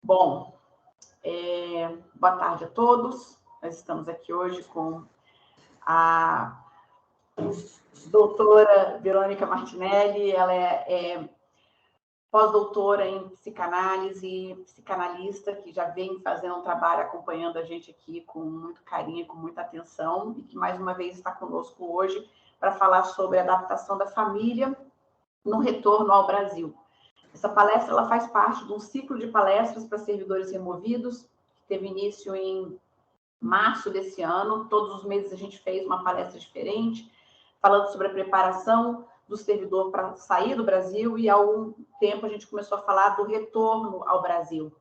Bom, boa tarde a todos. Nós estamos aqui hoje com a doutora Verônica Martinelli. Ela é pós-doutora em psicanálise, psicanalista, que já vem fazendo um trabalho acompanhando a gente aqui com muito carinho, com muita atenção, e que mais uma vez está conosco hoje para falar sobre a adaptação da família no retorno ao Brasil. Essa palestra ela faz parte de um ciclo de palestras para servidores removidos, que teve início em março desse ano. Todos os meses a gente fez uma palestra diferente, falando sobre a preparação do servidor para sair do Brasil, e há algum tempo a gente começou a falar do retorno ao Brasil.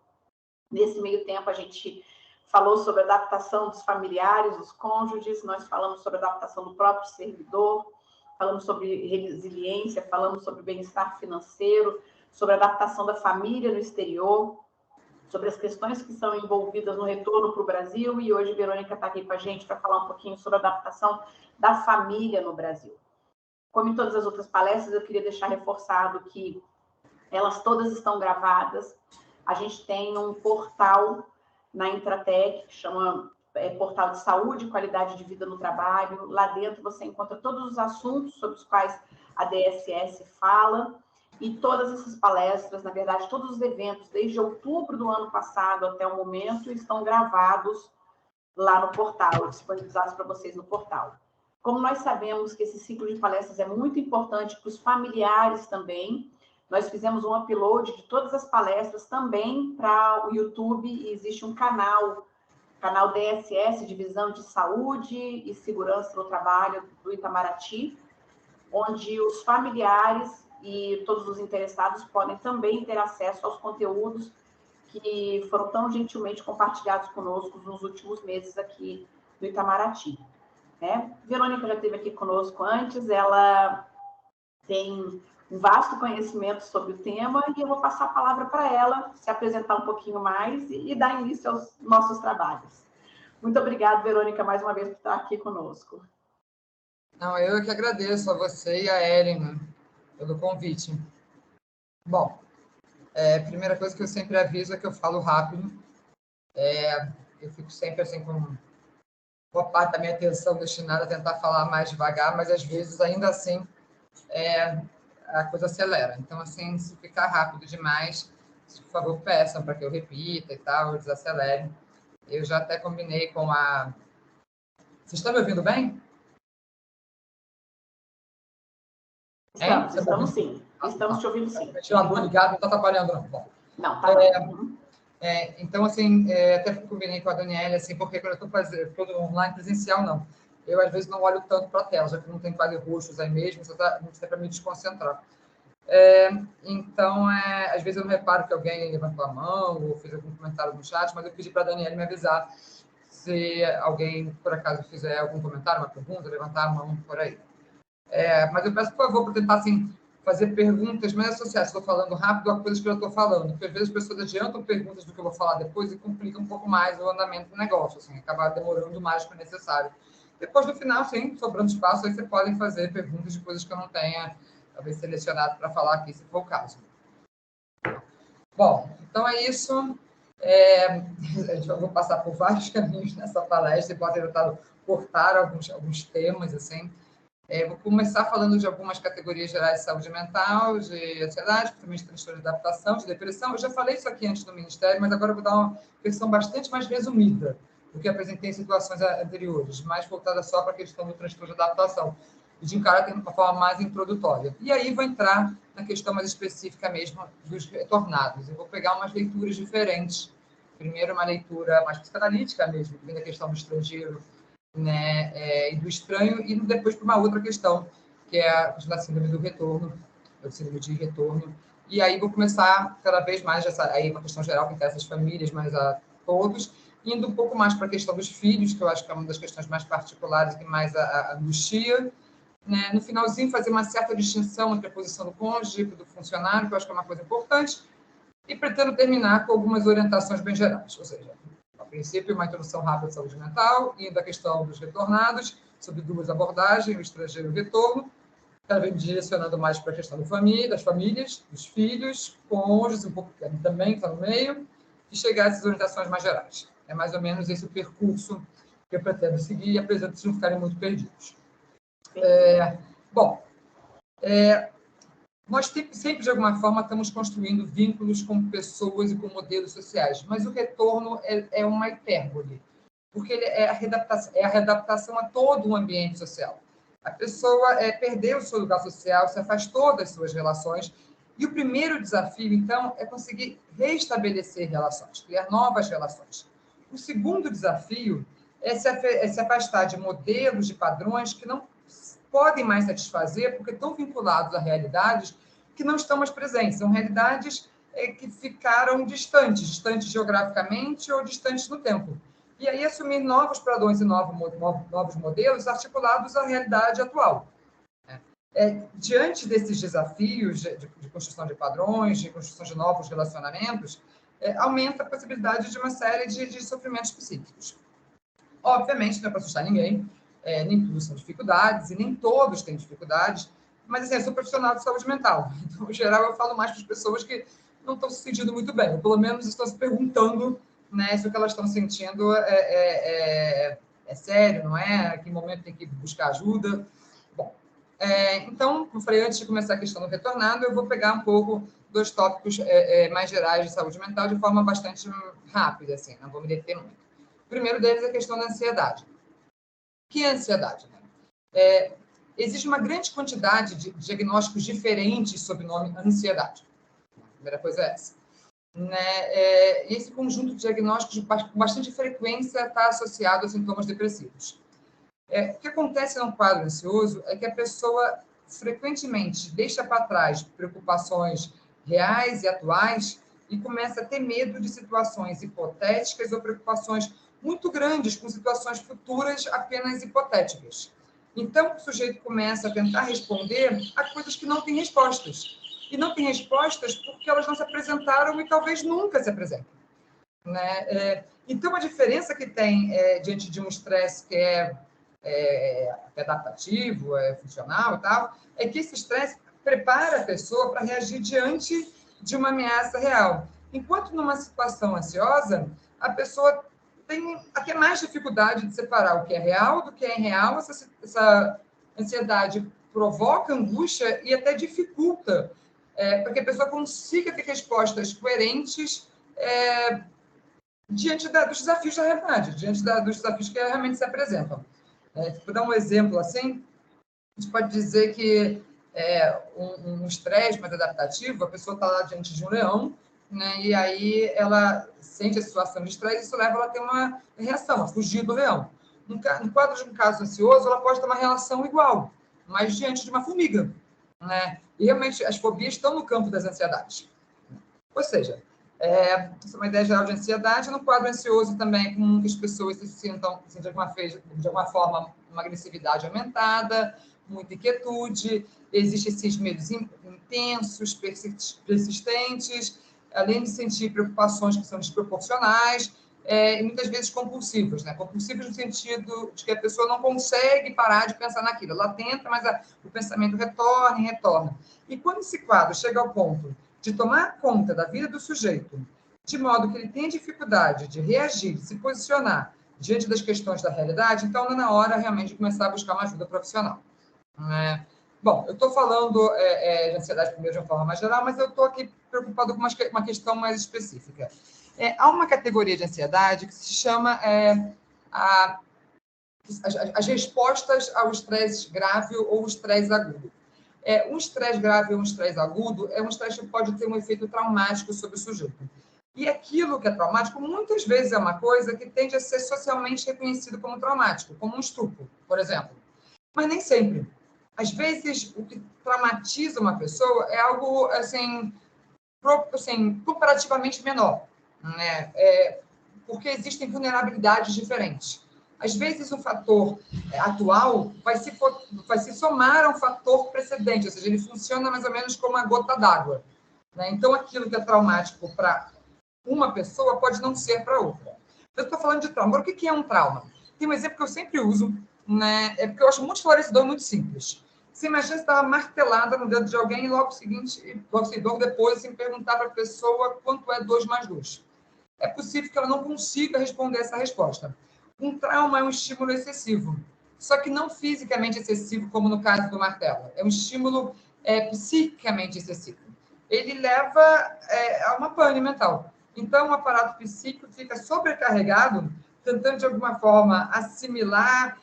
Nesse meio tempo a gente falou sobre a adaptação dos familiares, dos cônjuges, nós falamos sobre a adaptação do próprio servidor, falamos sobre resiliência, falamos sobre bem-estar financeiro, sobre a adaptação da família no exterior, sobre as questões que são envolvidas no retorno para o Brasil, e hoje a Verônica está aqui com a gente para falar um pouquinho sobre a adaptação da família no Brasil. Como em todas as outras palestras, eu queria deixar reforçado que elas todas estão gravadas. A gente tem um portal na Intratec, que chama Portal de Saúde e Qualidade de Vida no Trabalho. Lá dentro você encontra todos os assuntos sobre os quais a DSS fala, e todas essas palestras, na verdade, todos os eventos, desde outubro do ano passado até o momento, estão gravados lá no portal, disponibilizados para vocês no portal. Como nós sabemos que esse ciclo de palestras é muito importante para os familiares também, nós fizemos um upload de todas as palestras também para o YouTube, e existe um canal DSS, Divisão de Saúde e Segurança no Trabalho do Itamaraty, onde os familiares e todos os interessados podem também ter acesso aos conteúdos que foram tão gentilmente compartilhados conosco nos últimos meses aqui no Itamaraty. Verônica já esteve aqui conosco antes, ela tem um vasto conhecimento sobre o tema, e eu vou passar a palavra para ela se apresentar um pouquinho mais e dar início aos nossos trabalhos. Muito obrigada, Verônica, mais uma vez por estar aqui conosco. Não, eu que agradeço a você e a Ellen pelo convite. Bom, a primeira coisa que eu sempre aviso é que eu falo rápido. Eu fico sempre assim com boa parte da minha atenção destinada a tentar falar mais devagar, mas às vezes, ainda assim, a coisa acelera. Então, assim, se ficar rápido demais, por favor, peçam para que eu repita e tal, ou desacelere. Eu já até combinei com a... Vocês estão me ouvindo bem? Estamos sim. Estamos te ouvindo sim. O ventilador ligado, não está atrapalhando, não. Bom, não, tá então, assim, até combinei com a Daniela, assim, porque quando eu estou fazendo todo online presencial, não. Eu, às vezes, não olho tanto para a tela, já que não tem quase roxos aí mesmo, só dá para me desconcentrar. Então, às vezes eu não reparo que alguém levantou a mão ou fez algum comentário no chat, mas eu pedi para a Daniela me avisar se alguém, por acaso, fizer algum comentário, uma pergunta, levantar a mão por aí. Mas eu peço, por favor, para tentar, assim, fazer perguntas mais associadas. Estou falando rápido a coisas que eu estou falando, porque às vezes as pessoas adiantam perguntas do que eu vou falar depois e complicam um pouco mais o andamento do negócio, assim, acaba demorando mais do que o necessário. Depois, no final, sim, sobrando espaço, aí vocês podem fazer perguntas de coisas que eu não tenha, talvez, selecionado para falar aqui, se for o caso. Bom, então é isso. Eu vou passar por vários caminhos nessa palestra e posso tentar cortar alguns temas, assim. Vou começar falando de algumas categorias gerais de saúde mental, de ansiedade, também de transtorno de adaptação, de depressão. Eu já falei isso aqui antes no Ministério, mas agora eu vou dar uma versão bastante mais resumida do que apresentei em situações anteriores, mais voltada só para a questão do transtorno de adaptação, e de encarar de uma forma mais introdutória. E aí vou entrar na questão mais específica mesmo dos retornados. Eu vou pegar umas leituras diferentes. Primeiro, uma leitura mais psicanalítica mesmo, vendo a questão do estrangeiro, e do estranho, e depois para uma outra questão, que é a síndrome do retorno, o síndrome de retorno. E aí vou começar cada vez mais, aí uma questão geral que interessa as famílias, mas a todos, indo um pouco mais para a questão dos filhos, que eu acho que é uma das questões mais particulares e que mais angustia. No finalzinho, fazer uma certa distinção entre a posição do cônjuge e do funcionário, que eu acho que é uma coisa importante, e pretendo terminar com algumas orientações bem gerais, ou seja, a princípio, uma introdução rápida à saúde mental, indo à questão dos retornados, sobre duas abordagens, o estrangeiro e o retorno, cada vez direcionando mais para a questão das famílias, dos filhos, cônjuges, um pouco também está no meio, e chegar a essas orientações mais gerais. É mais ou menos esse o percurso que eu pretendo seguir e apresento se não ficarem muito perdidos. Bom, nós sempre, de alguma forma, estamos construindo vínculos com pessoas e com modelos sociais, mas o retorno é uma hipérbole, porque ele é a readaptação a todo o ambiente social. A pessoa perdeu o seu lugar social, se afastou das suas relações, e o primeiro desafio, então, é conseguir restabelecer relações, criar novas relações. O segundo desafio é se afastar de modelos, de padrões que não podem mais satisfazer, porque estão vinculados a realidades que não estão mais presentes. São realidades que ficaram distantes geograficamente ou distantes no tempo. E aí assumir novos padrões e novos modelos articulados à realidade atual. Diante desses desafios de construção de padrões, de construção de novos relacionamentos, aumenta a possibilidade de uma série de sofrimentos psíquicos. Obviamente, não é para assustar ninguém, nem todos são dificuldades, e nem todos têm dificuldades, mas assim, eu sou profissional de saúde mental, então, em geral, eu falo mais para as pessoas que não estão se sentindo muito bem, ou pelo menos estão se perguntando, né, se o que elas estão sentindo é sério, não é? Em que momento tem que buscar ajuda. Bom, então, como eu falei antes de começar a questão do retornado, eu vou pegar um pouco dos tópicos mais gerais de saúde mental de forma bastante rápida, assim, não vou me deter muito. O primeiro deles é a questão da ansiedade. O que é ansiedade? Existe uma grande quantidade de diagnósticos diferentes sob o nome ansiedade. A primeira coisa é essa. Esse conjunto de diagnósticos, com bastante frequência, está associado a sintomas depressivos. O que acontece num quadro ansioso é que a pessoa frequentemente deixa para trás preocupações reais e atuais e começa a ter medo de situações hipotéticas ou preocupações muito grandes com situações futuras apenas hipotéticas. Então, o sujeito começa a tentar responder a coisas que não têm respostas. E não têm respostas porque elas não se apresentaram e talvez nunca se apresentem. Então, a diferença que tem diante de um estresse que é adaptativo, funcional e tal, é que esse estresse prepara a pessoa para reagir diante de uma ameaça real. Enquanto numa situação ansiosa, a pessoa tem até mais dificuldade de separar o que é real do que é irreal. Essa ansiedade provoca angústia e até dificulta para que a pessoa consiga ter respostas coerentes diante dos desafios da realidade, diante dos desafios que realmente se apresentam. Vou dar um exemplo assim, a gente pode dizer que um estresse mais adaptativo, a pessoa está lá diante de um leão, né, e aí ela sente a situação de estresse, isso leva ela a ter uma reação, a fugir do leão. No quadro de um caso ansioso, ela pode ter uma reação igual, mas diante de uma formiga. Né? E realmente as fobias estão no campo das ansiedades. Ou seja, essa é uma ideia geral de ansiedade. No quadro ansioso também, com que as pessoas se sintam de alguma forma, uma agressividade aumentada, muita inquietude, existem esses medos intensos, persistentes, além de sentir preocupações que são desproporcionais, e muitas vezes compulsivas, né? Compulsivas no sentido de que a pessoa não consegue parar de pensar naquilo. Ela tenta, mas o pensamento retorna e retorna. E quando esse quadro chega ao ponto de tomar conta da vida do sujeito, de modo que ele tem dificuldade de reagir, de se posicionar diante das questões da realidade, então não é na hora realmente de começar a buscar uma ajuda profissional. Bom, eu estou falando de ansiedade primeiro de uma forma mais geral, mas eu estou aqui preocupado com uma questão mais específica. Há uma categoria de ansiedade que se chama as respostas ao estresse grave ou estresse agudo. Um estresse grave ou um estresse agudo é um estresse que pode ter um efeito traumático sobre o sujeito. E aquilo que é traumático, muitas vezes é uma coisa que tende a ser socialmente reconhecido como traumático, como um estupro, por exemplo. Mas nem sempre. Às vezes, o que traumatiza uma pessoa é algo, assim, comparativamente menor, né? Porque existem vulnerabilidades diferentes. Às vezes, um fator atual vai se somar a um fator precedente, ou seja, ele funciona mais ou menos como uma gota d'água. Né? Então, aquilo que é traumático para uma pessoa pode não ser para outra. Eu estou falando de trauma. Agora, o que é um trauma? Tem um exemplo que eu sempre uso, né? Porque eu acho muito esclarecedor, muito simples. Você imagina que você estava martelada no dedo de alguém e logo depois, assim, perguntar para a pessoa quanto é 2 mais 2. é possível que ela não consiga responder essa resposta. Um trauma é um estímulo excessivo, só que não fisicamente excessivo, como no caso do martelo. É um estímulo psiquicamente excessivo. Ele leva a uma pane mental. Então, o aparato psíquico fica sobrecarregado, tentando, de alguma forma, assimilar,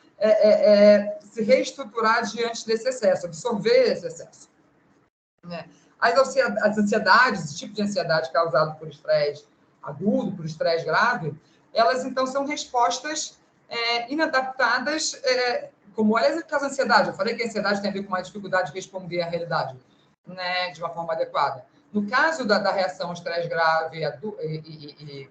se reestruturar diante desse excesso, absorver esse excesso. Né? As ansiedades, esse tipo de ansiedade causado por estresse agudo, por estresse grave, elas, então, são respostas inadaptadas, como é as ansiedades. Eu falei que a ansiedade tem a ver com uma dificuldade de responder à realidade, né, de uma forma adequada. No caso da reação ao estresse grave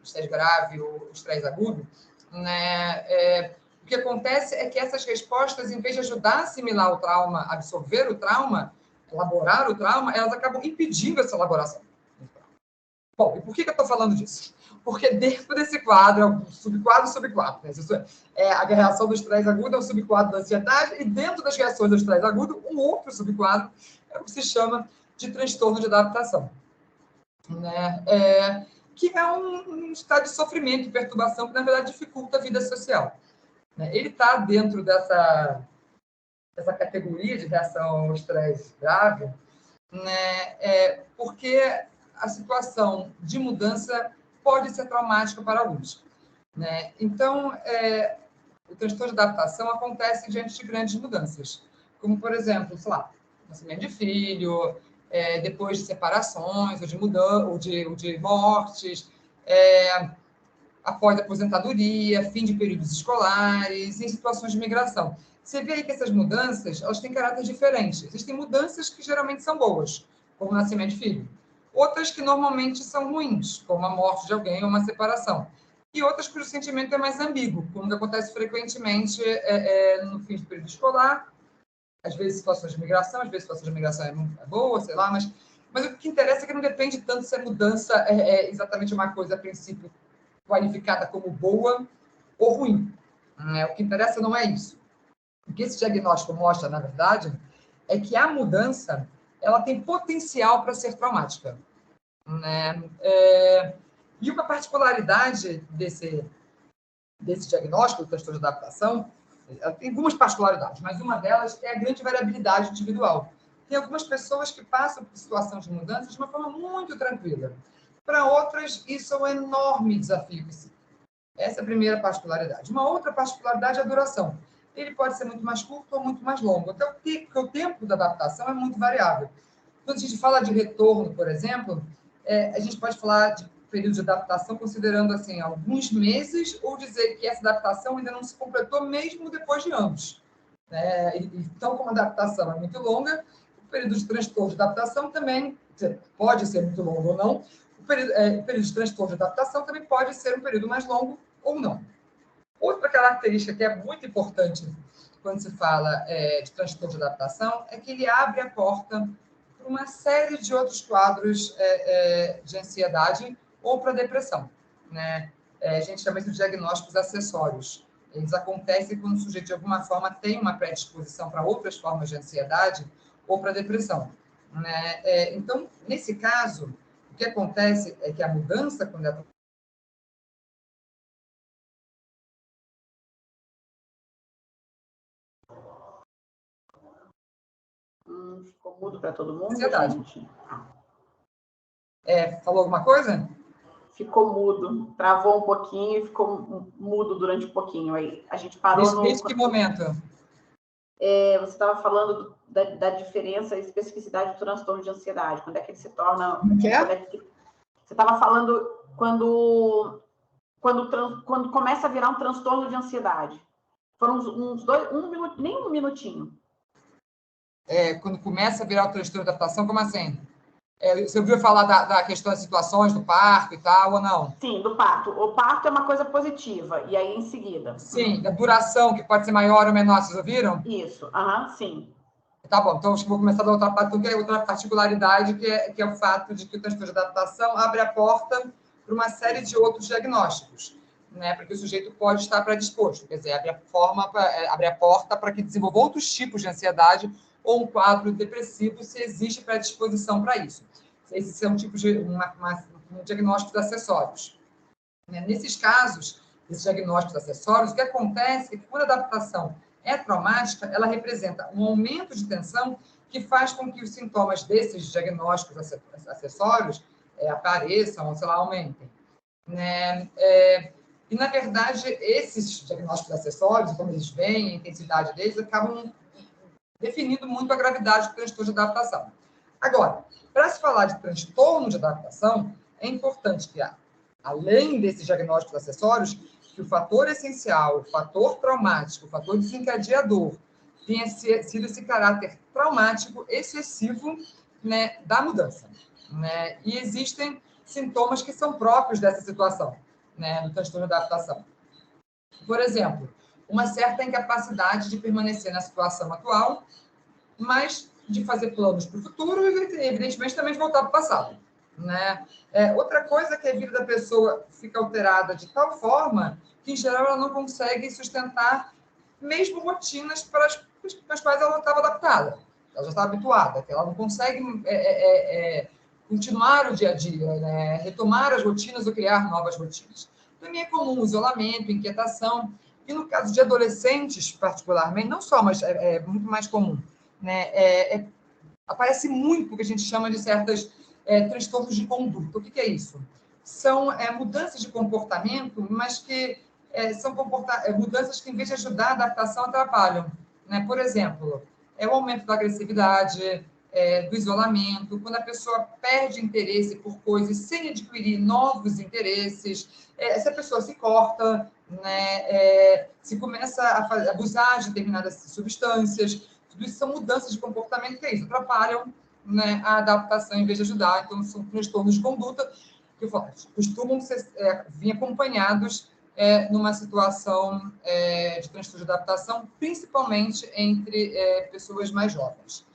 estresse grave ou estresse agudo, né, o que acontece é que essas respostas, em vez de ajudar a assimilar o trauma, absorver o trauma, elaborar o trauma, elas acabam impedindo essa elaboração. Bom, e por que eu estou falando disso? Porque dentro desse quadro, é um subquadro. Né? A reação do estresse agudo é um subquadro da ansiedade, e dentro das reações do estresse agudo, um outro subquadro é o que se chama de transtorno de adaptação. Né? Que é um estado de sofrimento e perturbação que, na verdade, dificulta a vida social. Né? Ele está dentro dessa categoria de reação ao estresse grave, né? Porque a situação de mudança pode ser traumática para alguns. Né? Então, o transtorno de adaptação acontece diante de grandes mudanças, como, por exemplo, sei lá, nascimento de filho, depois de separações, ou de mortes, após a aposentadoria, fim de períodos escolares, em situações de migração. Você vê aí que essas mudanças, elas têm caráter diferente. Existem mudanças que geralmente são boas, como o nascimento de filho. Outras que normalmente são ruins, como a morte de alguém ou uma separação. E outras cujo sentimento é mais ambíguo, como acontece frequentemente no fim de período escolar, às vezes situações de migração, às vezes situações de migração é boa, sei lá, mas o que interessa é que não depende tanto se a mudança é exatamente uma coisa, a princípio, qualificada como boa ou ruim. O que interessa não é isso. O que esse diagnóstico mostra, na verdade, é que a mudança ela tem potencial para ser traumática. Né? E uma particularidade desse diagnóstico do transtorno de adaptação, tem algumas particularidades, mas uma delas é a grande variabilidade individual. Tem algumas pessoas que passam por situação de mudança de uma forma muito tranquila. Para outras, isso é um enorme desafio. Essa é a primeira particularidade. Uma outra particularidade é a duração. Ele pode ser muito mais curto ou muito mais longo, até porque o tempo da adaptação é muito variável. Quando a gente fala de retorno, por exemplo, a gente pode falar de período de adaptação considerando assim alguns meses, ou dizer que essa adaptação ainda não se completou mesmo depois de anos. Então, como a adaptação é muito longa, o período de transtorno de adaptação também pode ser muito longo ou não. O período de transtorno de adaptação também pode ser um período mais longo ou não. Outra característica que é muito importante quando se fala de transtorno de adaptação é que ele abre a porta para uma série de outros quadros de ansiedade ou para depressão. Né? A gente chama isso de diagnósticos acessórios. Eles acontecem quando o sujeito, de alguma forma, tem uma predisposição para outras formas de ansiedade ou para depressão. Né? Então, nesse caso, o que acontece é que a mudança, quando é Ficou mudo para todo mundo, ansiedade. gente? Falou alguma coisa? Ficou mudo, travou um pouquinho e ficou mudo durante um pouquinho. Aí a gente parou Desde que momento? Você estava falando da diferença e especificidade do transtorno de ansiedade. Quando é que ele se torna... Você estava falando quando começa a virar um transtorno de ansiedade. Foram nem um minutinho. Quando começa a virar o transtorno de adaptação, como assim? Você ouviu falar da questão das situações do parto e tal, ou não? Sim, do parto. O parto é uma coisa positiva, e aí em seguida? Sim, da duração, que pode ser maior ou menor, vocês ouviram? Isso, sim. Tá bom, então vou começar da outra parte, que é outra particularidade, que é o fato de que o transtorno de adaptação abre a porta para uma série de outros diagnósticos, né? Porque o sujeito pode estar predisposto, quer dizer, abre a porta para que desenvolva outros tipos de ansiedade ou um quadro depressivo, se existe predisposição para isso. Esses são tipos de diagnósticos acessórios. Né? Nesses casos, esses diagnósticos acessórios, o que acontece é que, quando a adaptação é traumática, ela representa um aumento de tensão que faz com que os sintomas desses diagnósticos acessórios apareçam, ou sei lá, aumentem. Né? E, na verdade, esses diagnósticos acessórios, como eles vêm, a intensidade deles, acabam definindo muito a gravidade do transtorno de adaptação. Agora, para se falar de transtorno de adaptação, é importante que, além desses diagnósticos acessórios, que o fator essencial, o fator traumático, o fator desencadeador, tenha sido esse caráter traumático excessivo, né, da mudança. Né? E existem sintomas que são próprios dessa situação, né, no transtorno de adaptação. Por exemplo, uma certa incapacidade de permanecer na situação atual, mas de fazer planos para o futuro e, evidentemente, também de voltar para o passado. Né? Outra coisa é que a vida da pessoa fica alterada de tal forma que, em geral, ela não consegue sustentar mesmo rotinas para as quais ela não estava adaptada. Ela já está habituada, que ela não consegue continuar o dia a dia, né? Retomar as rotinas ou criar novas rotinas. Também é comum isolamento, inquietação, e no caso de adolescentes, particularmente, não só, mas é muito mais comum, né? Aparece muito o que a gente chama de certos transtornos de conduta. O que é isso? São mudanças de comportamento, mas que são mudanças que, em vez de ajudar a adaptação, atrapalham. Né? Por exemplo, o aumento da agressividade, do isolamento, quando a pessoa perde interesse por coisas sem adquirir novos interesses, se a pessoa se corta, né? Se começa a abusar de determinadas substâncias, tudo isso são mudanças de comportamento que atrapalham, né, a adaptação em vez de ajudar. Então, são transtornos de conduta que costumam vir acompanhados numa situação de transtorno de adaptação, principalmente entre pessoas mais jovens.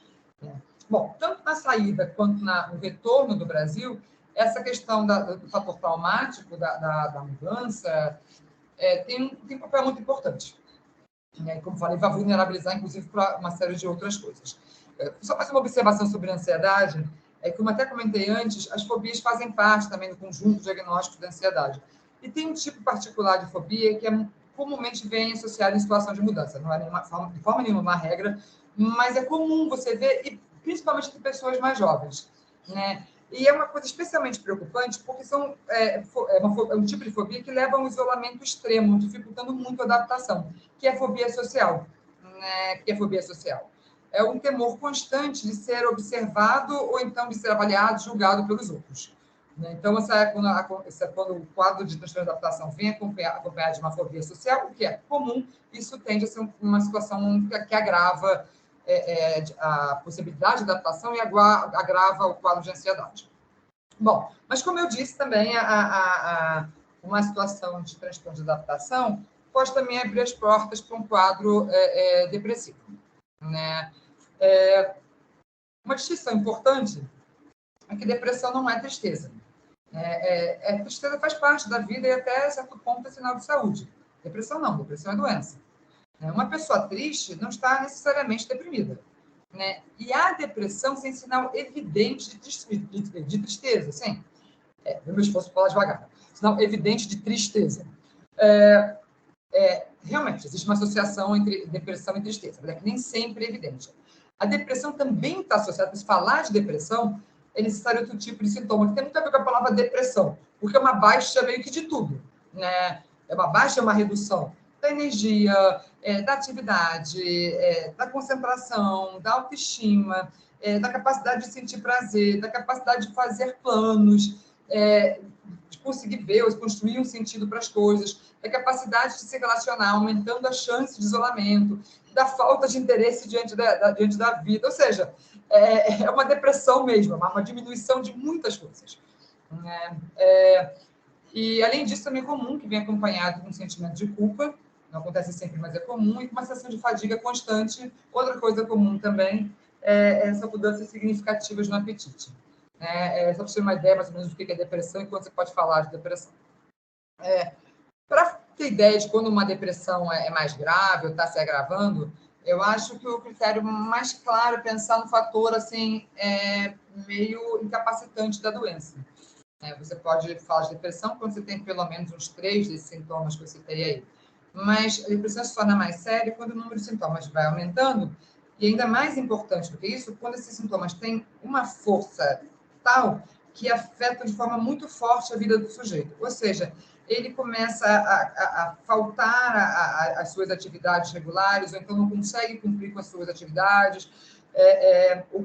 Bom, tanto na saída quanto no retorno do Brasil, essa questão do fator traumático, da mudança, tem um papel muito importante. Como falei, vai vulnerabilizar, inclusive, para uma série de outras coisas. Só mais uma observação sobre a ansiedade, como até comentei antes, as fobias fazem parte também do conjunto diagnóstico da ansiedade. E tem um tipo particular de fobia que comumente vem associado em situação de mudança. Não é de forma nenhuma uma regra, mas é comum você ver, e principalmente entre pessoas mais jovens. Né? E é uma coisa especialmente preocupante, porque é um tipo de fobia que leva a um isolamento extremo, dificultando muito a adaptação, que é a fobia social. Né? Que é a fobia social. É um temor constante de ser observado ou então de ser avaliado, julgado pelos outros. Né? Então, quando o quadro de transtorno de adaptação vem acompanhado de uma fobia social, o que é comum, isso tende a ser uma situação que agrava a possibilidade de adaptação e agrava o quadro de ansiedade. Bom, mas como eu disse também, uma situação de transtorno de adaptação pode também abrir as portas para um quadro depressivo. Né? Uma distinção importante é que depressão não é tristeza. Tristeza faz parte da vida e até certo ponto é sinal de saúde. Depressão não, depressão é doença. Uma pessoa triste não está necessariamente deprimida. Né? E a depressão sem sinal evidente de tristeza, sim. Meu esforço para falar devagar. Sinal evidente de tristeza. Realmente, existe uma associação entre depressão e tristeza, mas nem sempre é evidente. A depressão também está associada, se falar de depressão, é necessário outro tipo de sintoma, que tem muito a ver com a palavra depressão, porque é uma baixa meio que de tudo. Né? É uma baixa, é uma redução da energia, da atividade, da concentração, da autoestima, da capacidade de sentir prazer, da capacidade de fazer planos, de conseguir ver ou construir um sentido para as coisas, da capacidade de se relacionar, aumentando a chance de isolamento, da falta de interesse diante da vida. Ou seja, é uma depressão mesmo, uma diminuição de muitas coisas. E, além disso, também é comum que venha acompanhado com um sentimento de culpa, não acontece sempre, mas é comum, e com uma sensação de fadiga constante. Outra coisa comum também são mudanças significativas no apetite. Só para você ter uma ideia mais ou menos do que é depressão e quando você pode falar de depressão. Para ter ideia de quando uma depressão é mais grave ou está se agravando, eu acho que o critério mais claro é pensar no fator assim, meio incapacitante da doença. Você pode falar de depressão quando você tem pelo menos uns 3 desses sintomas que eu citei aí. Mas a depressão se torna mais séria quando o número de sintomas vai aumentando. E ainda mais importante do que isso, quando esses sintomas têm uma força tal que afeta de forma muito forte a vida do sujeito. Ou seja, ele começa a faltar às suas atividades regulares, ou então não consegue cumprir com as suas atividades,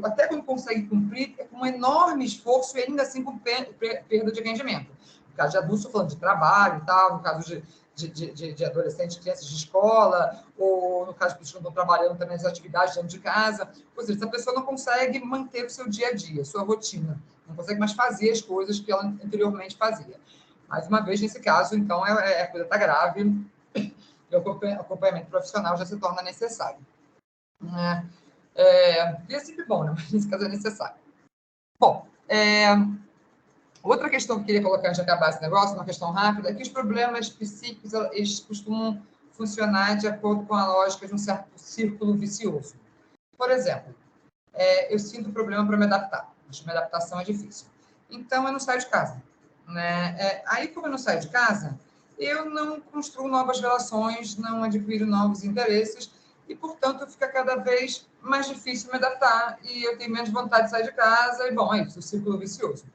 até quando consegue cumprir, é com um enorme esforço e ainda assim com perda de rendimento. No caso de adultos, estou falando de trabalho e tal, no caso de adolescentes, crianças de escola, ou no caso de pessoas que estão trabalhando também nas atividades dentro de casa. Ou seja, essa pessoa não consegue manter o seu dia a dia, a sua rotina, não consegue mais fazer as coisas que ela anteriormente fazia. Mais uma vez, nesse caso, então, a coisa está grave e o acompanhamento profissional já se torna necessário. E é sempre bom, né? Mas nesse caso é necessário. Bom, outra questão que eu queria colocar antes de acabar esse negócio, uma questão rápida, é que os problemas psíquicos eles costumam funcionar de acordo com a lógica de um certo círculo vicioso. Por exemplo, eu sinto problema para me adaptar. Acho que minha adaptação é difícil. Então, eu não saio de casa. Né? Aí, como eu não saio de casa, eu não construo novas relações, não adquiro novos interesses e, portanto, fica cada vez mais difícil me adaptar e eu tenho menos vontade de sair de casa e, bom, é isso, o círculo vicioso.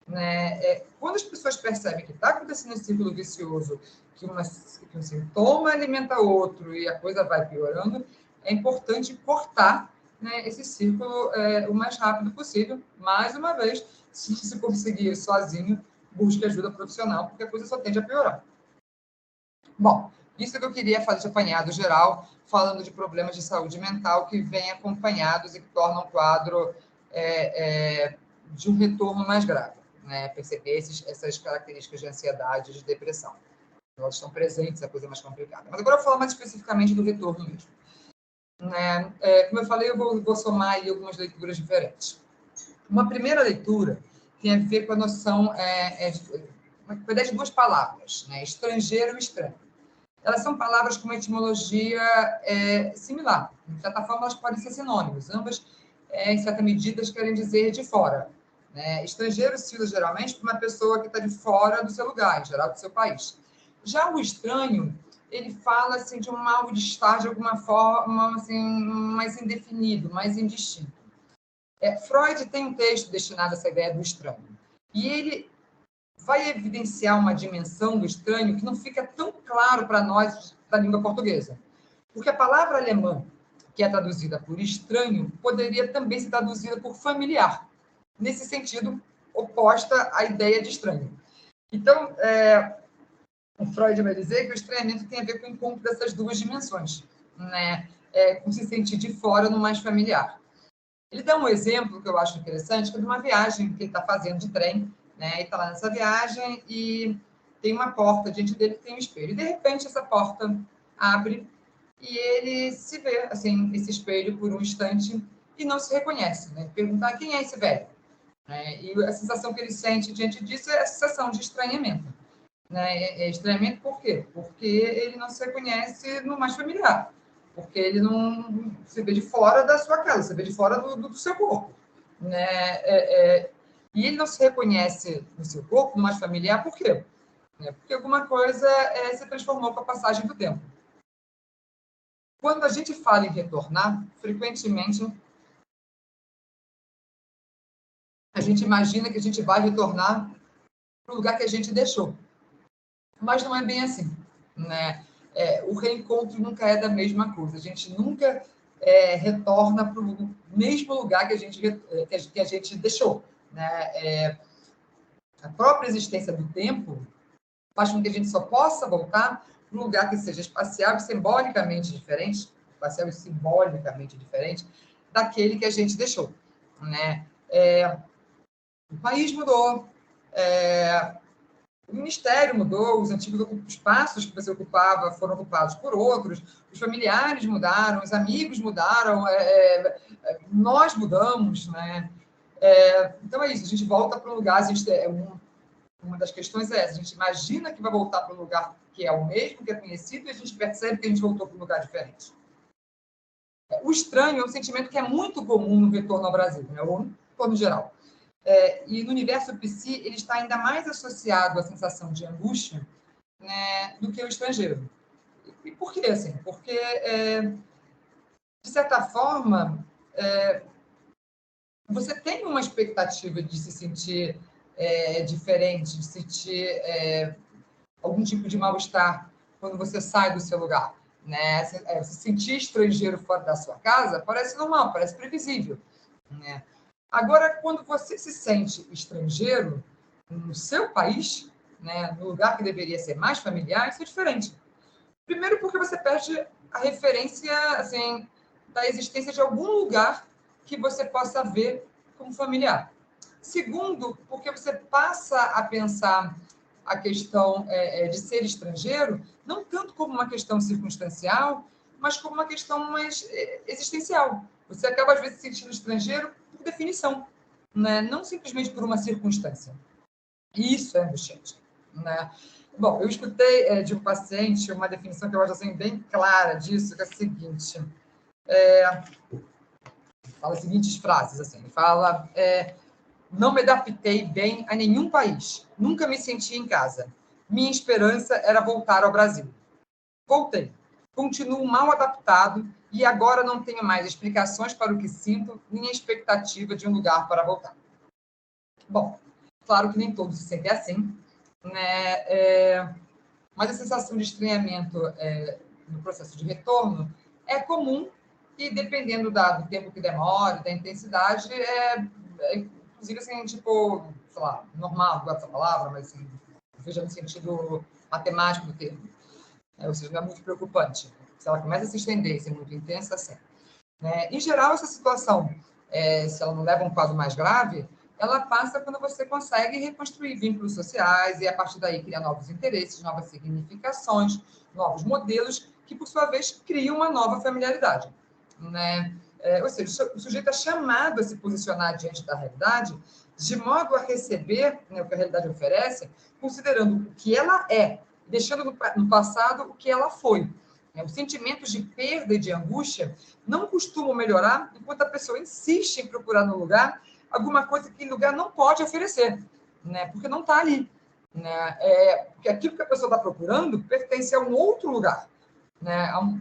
Né? Quando as pessoas percebem que está acontecendo esse círculo vicioso, que um sintoma alimenta outro e a coisa vai piorando, é importante cortar, né, esse círculo o mais rápido possível. Mais uma vez, se conseguir sozinho, busque ajuda profissional, porque a coisa só tende a piorar. Bom, isso que eu queria fazer de apanhado geral, falando de problemas de saúde mental que vêm acompanhados e que tornam o quadro de um retorno mais grave. Né? Perceber essas características de ansiedade e de depressão. Elas estão presentes, é a coisa mais complicada. Mas agora eu vou falar mais especificamente do retorno mesmo. Né? Como eu falei, eu vou somar aí algumas leituras diferentes. Uma primeira leitura tem a ver com a noção uma ideia de duas palavras, né? Estrangeiro e estranho. Elas são palavras com uma etimologia similar. De certa forma, elas podem ser sinônimos. Ambas, em certa medida, querem dizer de fora. Né? Estrangeiro se usa geralmente para uma pessoa que está de fora do seu lugar, em geral do seu país. Já o estranho, ele fala assim, de um mal-estar de alguma forma assim, mais indefinido, mais indistinto. Freud tem um texto destinado a essa ideia do estranho. E ele vai evidenciar uma dimensão do estranho que não fica tão claro para nós da língua portuguesa. Porque a palavra alemã, que é traduzida por estranho, poderia também ser traduzida por familiar, nesse sentido oposta à ideia de estranho. Então, o Freud vai dizer que o estranhamento tem a ver com o encontro dessas duas dimensões, né? Com se sentir de fora no mais familiar. Ele dá um exemplo que eu acho interessante, que é de uma viagem que ele está fazendo de trem, né? E está lá nessa viagem e tem uma porta diante dele que tem um espelho. E, de repente, essa porta abre e ele se vê, assim, esse espelho por um instante e não se reconhece, né? Perguntar quem é esse velho. E a sensação que ele sente diante disso é a sensação de estranhamento. Né? Estranhamento por quê? Porque ele não se reconhece no mais familiar. Porque ele não se vê de fora da sua casa, se vê de fora do seu corpo. Né? E ele não se reconhece no seu corpo, no mais familiar, por quê? Porque alguma coisa se transformou com a passagem do tempo. Quando a gente fala em retornar, frequentemente a gente imagina que a gente vai retornar para o lugar que a gente deixou. Mas não é bem assim. Né? O reencontro nunca é da mesma coisa. A gente nunca retorna para o mesmo lugar que a gente deixou. Né? A própria existência do tempo faz com que a gente só possa voltar para um lugar que seja espacial e simbolicamente diferente, daquele que a gente deixou. Né? O país mudou, o ministério mudou, os antigos espaços que você ocupava foram ocupados por outros, os familiares mudaram, os amigos mudaram, nós mudamos, né? Então é isso, a gente volta para um lugar, uma das questões é essa, a gente imagina que vai voltar para um lugar que é o mesmo, que é conhecido, e a gente percebe que a gente voltou para um lugar diferente. O estranho é um sentimento que é muito comum no retorno ao Brasil, né? Ou no retorno geral. E no universo psi, ele está ainda mais associado à sensação de angústia, né, do que o estrangeiro. E por que assim? Porque, de certa forma, você tem uma expectativa de se sentir diferente, de sentir algum tipo de mal-estar quando você sai do seu lugar, né? Se sentir estrangeiro fora da sua casa parece normal, parece previsível, né? Agora, quando você se sente estrangeiro no seu país, né, no lugar que deveria ser mais familiar, isso é diferente. Primeiro, porque você perde a referência, assim, da existência de algum lugar que você possa ver como familiar. Segundo, porque você passa a pensar a questão de ser estrangeiro não tanto como uma questão circunstancial, mas como uma questão mais existencial. Você acaba, às vezes, se sentindo estrangeiro por definição, né? Não simplesmente por uma circunstância. E isso é angustiante, né? Bom, eu escutei de um paciente uma definição que eu acho assim, bem clara disso, que é a seguinte. Fala as seguintes frases, assim. Ele fala... não me adaptei bem a nenhum país. Nunca me senti em casa. Minha esperança era voltar ao Brasil. Voltei. Continuo mal adaptado e agora não tenho mais explicações para o que sinto, nem a expectativa de um lugar para voltar. Bom, claro que nem todos se sentem assim, né? Mas a sensação de estranhamento no processo de retorno é comum e, dependendo do tempo que demora, da intensidade, inclusive, assim, tipo, sei lá, normal, não gosto dessa palavra, mas, assim, veja no sentido matemático do termo. Ou seja, não é muito preocupante. Se ela começa a se estender, ser muito intensa, assim. Em geral, essa situação, se ela não leva a um quadro mais grave, ela passa quando você consegue reconstruir vínculos sociais e, a partir daí, criar novos interesses, novas significações, novos modelos, que, por sua vez, criam uma nova familiaridade, né? Ou seja, o sujeito é chamado a se posicionar diante da realidade de modo a receber, né, o que a realidade oferece, considerando o que ela é, deixando no passado o que ela foi. Os sentimentos de perda e de angústia não costumam melhorar enquanto a pessoa insiste em procurar no lugar alguma coisa que o lugar não pode oferecer, né? Porque não está ali, né? Porque aquilo que a pessoa está procurando pertence a um outro lugar, né? A um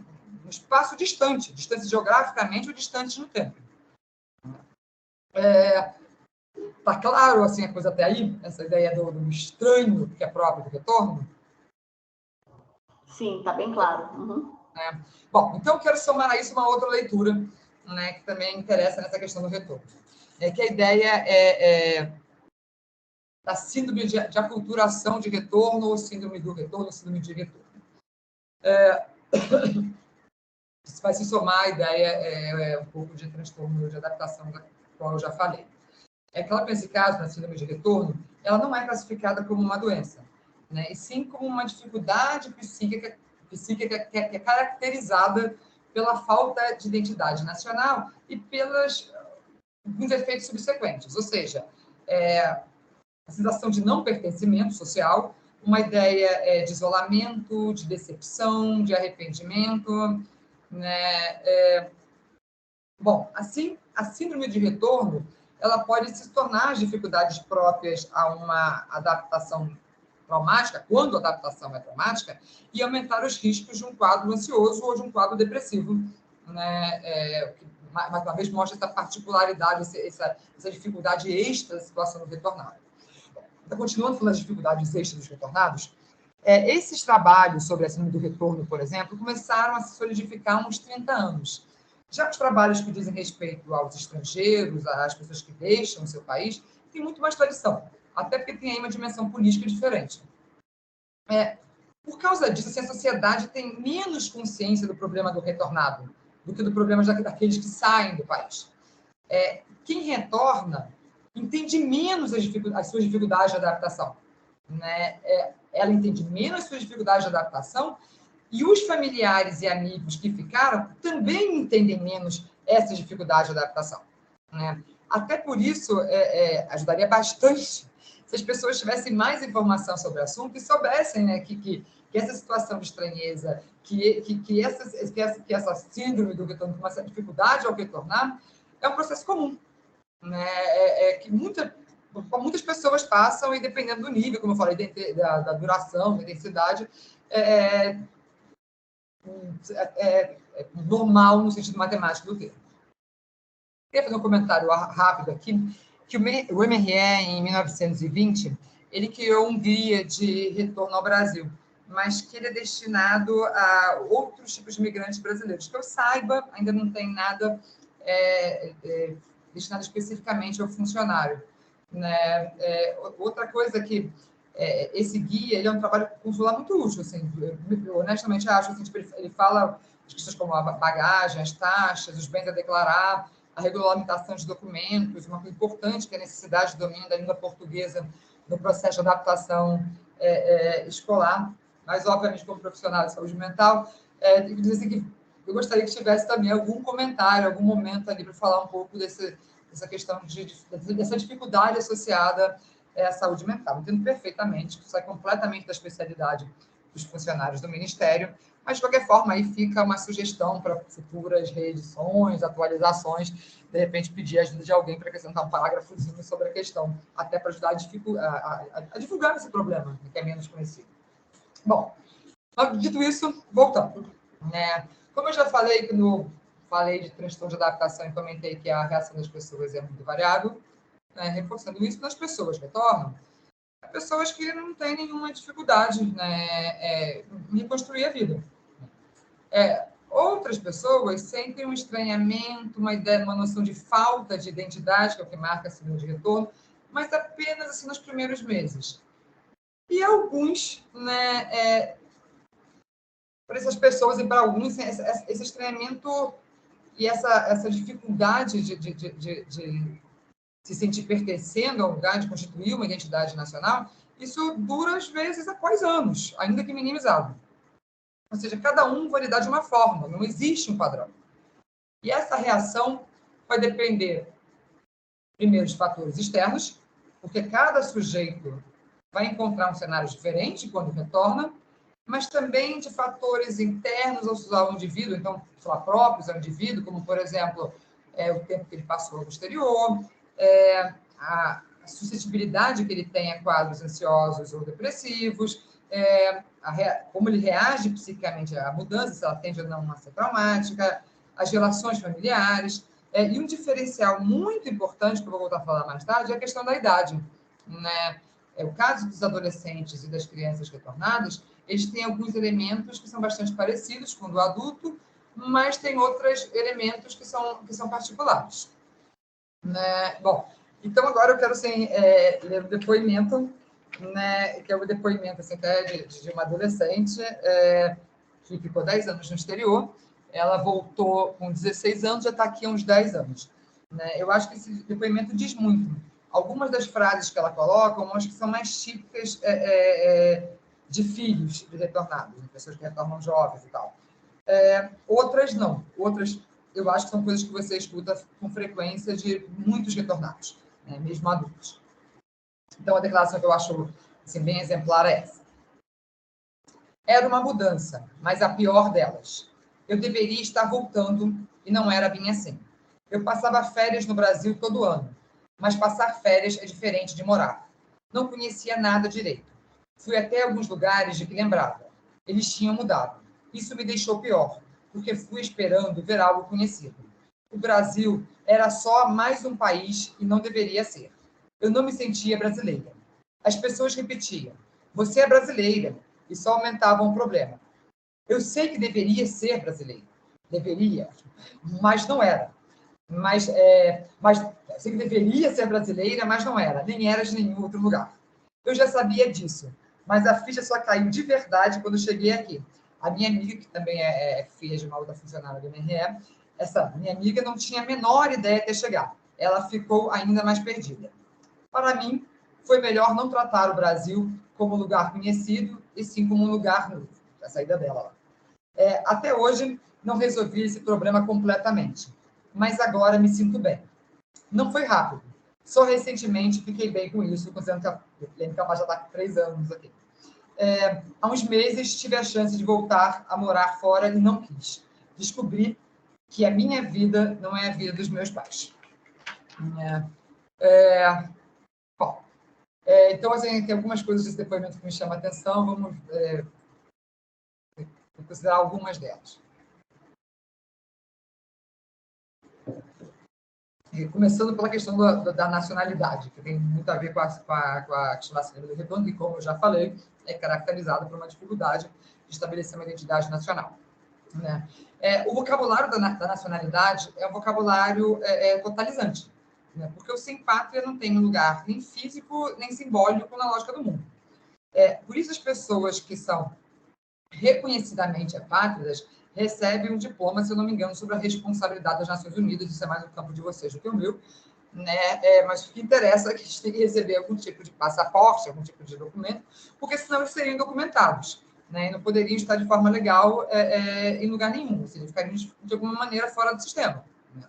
espaço distante geograficamente ou distante no tempo. Está claro assim, a coisa até aí? Essa ideia do estranho que é próprio do retorno? Sim, está bem claro. Uhum. Bom, então eu quero somar a isso uma outra leitura, né, que também interessa nessa questão do retorno. Que a ideia da síndrome de aculturação de retorno, ou síndrome do retorno, ou síndrome de retorno. Isso vai se somar à ideia um pouco de transtorno de adaptação, da qual eu já falei. É que ela, nesse caso, na síndrome de retorno, ela não é classificada como uma doença, né, e sim como uma dificuldade psíquica que é caracterizada pela falta de identidade nacional e pelos efeitos subsequentes, ou seja, a sensação de não pertencimento social, uma ideia de isolamento, de decepção, de arrependimento, né? Bom, assim, a síndrome de retorno, ela pode se tornar as dificuldades próprias a uma adaptação traumática, quando a adaptação é traumática, e aumentar os riscos de um quadro ansioso ou de um quadro depressivo, né? Que, mais uma vez, mostra essa particularidade, essa dificuldade extra da situação do retornado. Então, continuando falando das dificuldades extras dos retornados, esses trabalhos sobre a síndrome do retorno, por exemplo, começaram a se solidificar há uns 30 anos. Já os trabalhos que dizem respeito aos estrangeiros, às pessoas que deixam o seu país, têm muito mais tradição, até porque tem aí uma dimensão política diferente. Por causa disso, assim, a sociedade tem menos consciência do problema do retornado do que do problema daqueles que saem do país. Quem retorna entende menos as suas dificuldades de adaptação, né? Ela entende menos as suas dificuldades de adaptação e os familiares e amigos que ficaram também entendem menos essas dificuldades de adaptação, né? Até por isso, ajudaria bastante se as pessoas tivessem mais informação sobre o assunto e soubessem, né, que essa situação de estranheza, que essa síndrome do retorno, com essa dificuldade ao retornar, é um processo comum, né? Que muitas pessoas passam e, dependendo do nível, como eu falei, da duração, da intensidade, é normal no sentido matemático do termo. Queria fazer um comentário rápido aqui, que o MRE, em 1920, ele criou um guia de retorno ao Brasil, mas que ele é destinado a outros tipos de migrantes brasileiros. Que eu saiba, ainda não tem nada destinado especificamente ao funcionário. Né? Outra coisa que esse guia ele é um trabalho consular muito útil. Assim, eu honestamente acho assim, tipo, ele fala de questões como a bagagem, as taxas, os bens a declarar, a regulamentação de documentos, uma coisa importante que é a necessidade de domínio da língua portuguesa no processo de adaptação escolar, mas, obviamente, como profissional de saúde mental, tenho que dizer assim, que eu gostaria que tivesse também algum comentário, algum momento ali para falar um pouco dessa questão dessa dificuldade associada à saúde mental. Entendo perfeitamente que isso é completamente da especialidade dos funcionários do Ministério, mas, de qualquer forma, aí fica uma sugestão para futuras reedições, atualizações, de repente pedir a ajuda de alguém para acrescentar um parágrafozinho sobre a questão, até para ajudar a divulgar esse problema, que é menos conhecido. Bom, dito isso, voltando. Né? Como eu já falei quando falei de transtorno de adaptação e comentei que a reação das pessoas é muito variável, né? Reforçando isso, nas pessoas retornam, pessoas que não têm nenhuma dificuldade, né, em reconstruir a vida. Outras pessoas sentem um estranhamento, uma noção de falta de identidade, que é o que marca a síndrome de retorno, mas apenas assim nos primeiros meses. E alguns, né, para essas pessoas e para alguns, esse estranhamento e essa dificuldade de se sentir pertencendo a um lugar, de constituir uma identidade nacional, isso dura, às vezes, após anos, ainda que minimizado. Ou seja, cada um vai lidar de uma forma, não existe um padrão. E essa reação vai depender, primeiro, de fatores externos, porque cada sujeito vai encontrar um cenário diferente quando retorna, mas também de fatores internos ao indivíduo, então, próprios ao indivíduo, como, por exemplo, o tempo que ele passou no exterior, a suscetibilidade que ele tem a quadros ansiosos ou depressivos, como ele reage psiquicamente à mudança, se ela tende ou não a ser traumática, as relações familiares, e um diferencial muito importante, que eu vou voltar a falar mais tarde, é a questão da idade. Né? O caso dos adolescentes e das crianças retornadas, eles têm alguns elementos que são bastante parecidos com o do adulto, mas tem outros elementos que são particulares. Né? Bom, então agora eu quero assim, ler o depoimento, né, que é o depoimento assim, até de uma adolescente que ficou 10 anos no exterior. Ela voltou com 16 anos, já está aqui há uns 10 anos. Né? Eu acho que esse depoimento diz muito. Algumas das frases que ela coloca, umas que são mais típicas de filhos de retornados, de pessoas que retornam jovens e tal. Outras não. Outras, eu acho que são coisas que você escuta com frequência de muitos retornados, né? Mesmo adultos. Então, a declaração que eu acho assim, bem exemplar é essa. Era uma mudança, mas a pior delas. Eu deveria estar voltando e não era bem assim. Eu passava férias no Brasil todo ano, mas passar férias é diferente de morar. Não conhecia nada direito. Fui até alguns lugares de que lembrava. Eles tinham mudado. Isso me deixou pior, porque fui esperando ver algo conhecido. O Brasil era só mais um país e não deveria ser. Eu não me sentia brasileira. As pessoas repetiam, você é brasileira, e só aumentavam o problema. Eu sei que deveria ser brasileira. Deveria, mas não era. Mas sei que deveria ser brasileira, mas não era. Nem era de nenhum outro lugar. Eu já sabia disso, mas a ficha só caiu de verdade quando cheguei aqui. A minha amiga, que também é filha de uma outra funcionária do MRE, essa minha amiga não tinha a menor ideia até chegar. Ela ficou ainda mais perdida. Para mim, foi melhor não tratar o Brasil como um lugar conhecido, e sim como um lugar novo. A saída dela lá. Até hoje, não resolvi esse problema completamente, mas agora me sinto bem. Não foi rápido. Só recentemente fiquei bem com isso, considerando que a clínica já está com 3 anos aqui. Há uns meses tive a chance de voltar a morar fora e não quis. Descobri que a minha vida não é a vida dos meus pais. Bom, então, assim, tem algumas coisas desse depoimento que me chamam a atenção, vamos considerar algumas delas. Começando pela questão da nacionalidade, que tem muito a ver com a questão da síndrome do retorno, que, como eu já falei, é caracterizada por uma dificuldade de estabelecer uma identidade nacional. Né? O vocabulário da nacionalidade é um vocabulário totalizante, né? Porque o sem pátria não tem lugar nem físico nem simbólico na lógica do mundo. Por isso, as pessoas que são reconhecidamente apátridas recebem um diploma, se eu não me engano, sobre a responsabilidade das Nações Unidas. Isso é mais no campo de vocês do que o meu, né? Mas o que interessa é que eles têm que receber algum tipo de passaporte, algum tipo de documento, porque senão eles seriam indocumentados, né? E não poderiam estar de forma legal em lugar nenhum, ou seja, ficariam de alguma maneira fora do sistema, né?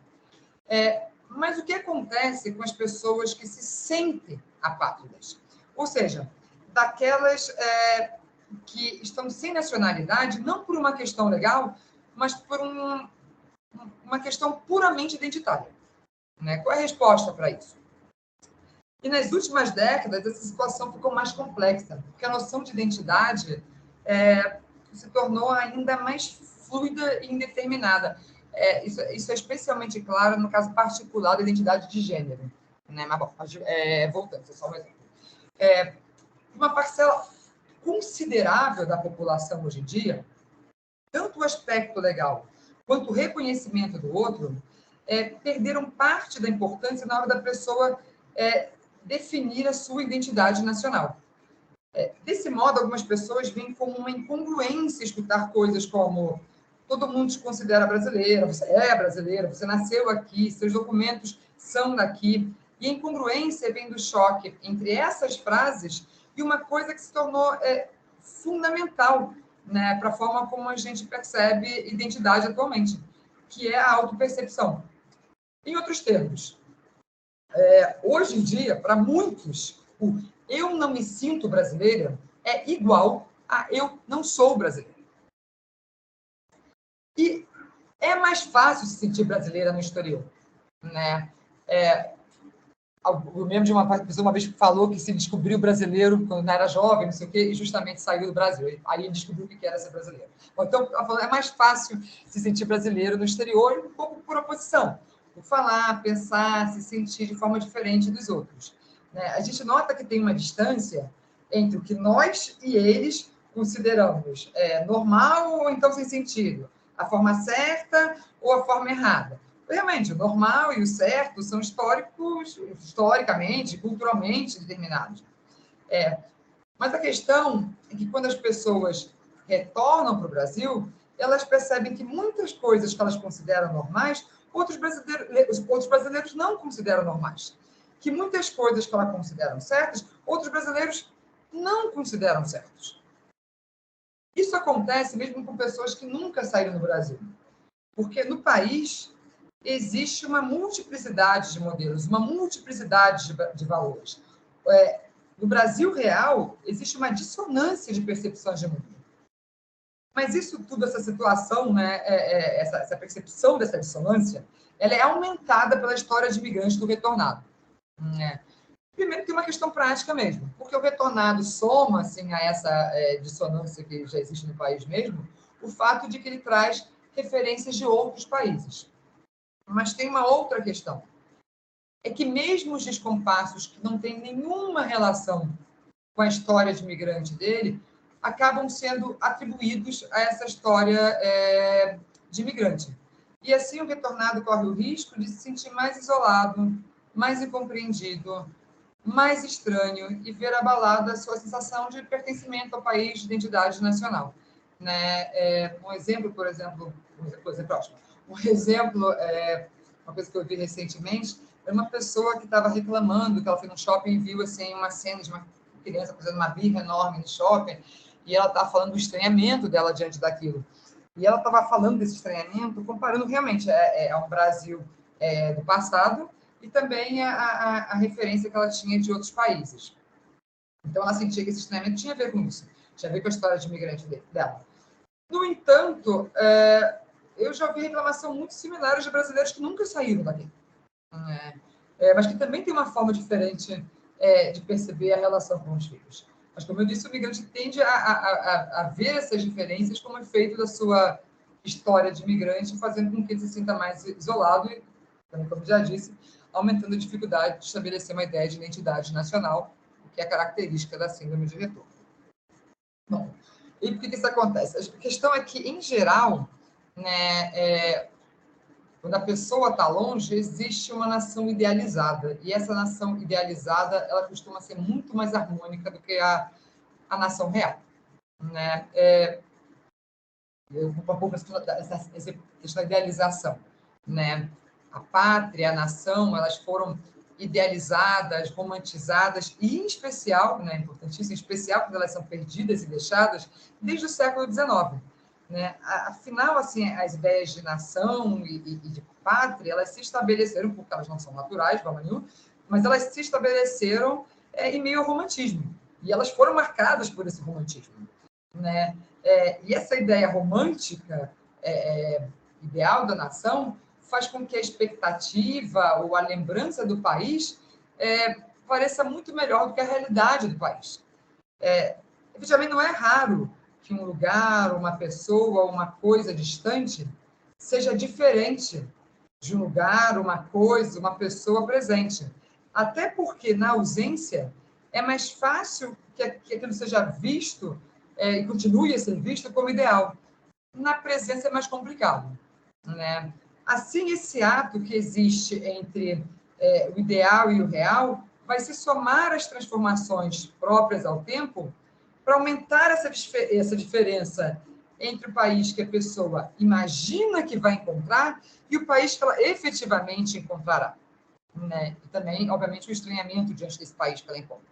Mas o que acontece com as pessoas que se sentem apátridas? Ou seja, daquelas que estão sem nacionalidade, não por uma questão legal, mas por uma questão puramente identitária, né? Qual é a resposta para isso? E nas últimas décadas, essa situação ficou mais complexa, porque a noção de identidade se tornou ainda mais fluida e indeterminada. Isso é especialmente claro no caso particular da identidade de gênero, né? Mas, bom, voltando, só um exemplo. Uma parcela considerável da população hoje em dia, tanto o aspecto legal quanto o reconhecimento do outro, perderam parte da importância na hora da pessoa definir a sua identidade nacional. Desse modo, algumas pessoas veem como uma incongruência escutar coisas como todo mundo te considera brasileira, você é brasileira, você nasceu aqui, seus documentos são daqui. E a incongruência vem do choque entre essas frases e uma coisa que se tornou fundamental, né, para a forma como a gente percebe identidade atualmente, que é a autopercepção. Em outros termos, hoje em dia, para muitos, o eu não me sinto brasileira é igual a eu não sou brasileira. E é mais fácil se sentir brasileira no exterior, né? Eu lembro de uma pessoa uma vez que falou que se descobriu brasileiro quando era jovem, não sei o quê, e justamente saiu do Brasil. Aí descobriu o que era ser brasileiro. Então, é mais fácil se sentir brasileiro no exterior, um pouco por oposição, por falar, pensar, se sentir de forma diferente dos outros, né? A gente nota que tem uma distância entre o que nós e eles consideramos normal ou então sem sentido, a forma certa ou a forma errada. Realmente, o normal e o certo são historicamente, culturalmente determinados. Mas a questão é que quando as pessoas retornam para o Brasil, elas percebem que muitas coisas que elas consideram normais, outros brasileiros não consideram normais. Que muitas coisas que elas consideram certas, outros brasileiros não consideram certos. Isso acontece mesmo com pessoas que nunca saíram do Brasil. Porque no país existe uma multiplicidade de modelos, uma multiplicidade de valores. No Brasil real, existe uma dissonância de percepções de mundo. Mas isso tudo, essa situação, né, essa percepção dessa dissonância, ela é aumentada pela história de imigrantes do retornado. Primeiro, tem uma questão prática mesmo, porque o retornado soma assim, a essa dissonância que já existe no país mesmo, o fato de que ele traz referências de outros países. Mas tem uma outra questão. É que mesmo os descompassos que não têm nenhuma relação com a história de imigrante dele, acabam sendo atribuídos a essa história de imigrante. E assim o retornado corre o risco de se sentir mais isolado, mais incompreendido, mais estranho e ver abalada a sua sensação de pertencimento ao país, de identidade nacional. Né? Um exemplo, uma coisa que eu vi recentemente, é uma pessoa que estava reclamando que ela foi no shopping e viu assim, uma cena de uma criança fazendo uma birra enorme no shopping, e ela estava falando do estranhamento dela diante daquilo. E ela estava falando desse estranhamento, comparando realmente ao Brasil do passado e também a referência que ela tinha de outros países. Então, ela sentia que esse estranhamento tinha a ver com isso, tinha a ver com a história de imigrante dela. No entanto, eu já ouvi reclamação muito similares de brasileiros que nunca saíram daqui, mas que também tem uma forma diferente de perceber a relação com os filhos. Mas, como eu disse, o migrante tende a ver essas diferenças como efeito da sua história de migrante, fazendo com que ele se sinta mais isolado e, como já disse, aumentando a dificuldade de estabelecer uma ideia de identidade nacional, que é a característica da síndrome de retorno. Bom, e por que isso acontece? A questão é que, em geral, né, quando a pessoa está longe, existe uma nação idealizada. E essa nação idealizada, ela costuma ser muito mais harmônica do que a nação real. Né? Eu vou para um pouco essa questão da idealização. Né? A pátria, a nação, elas foram idealizadas, romantizadas, e, em especial, né, importantíssimo, em especial quando elas são perdidas e deixadas, desde o século XIX. Né? Afinal, assim, as ideias de nação e de pátria, elas se estabeleceram, porque elas não são naturais, de forma nenhuma, mas elas se estabeleceram em meio ao romantismo. E elas foram marcadas por esse romantismo. Né? E essa ideia romântica, ideal da nação, faz com que a expectativa ou a lembrança do país pareça muito melhor do que a realidade do país. Efetivamente, não é raro que um lugar, uma pessoa, uma coisa distante seja diferente de um lugar, uma coisa, uma pessoa presente. Até porque, na ausência, é mais fácil que aquilo seja visto e continue a ser visto como ideal. Na presença é mais complicado. Né? Assim, esse ato que existe entre o ideal e o real vai se somar às transformações próprias ao tempo para aumentar essa diferença entre o país que a pessoa imagina que vai encontrar e o país que ela efetivamente encontrará. Né? E também, obviamente, o estranhamento diante desse país que ela encontra.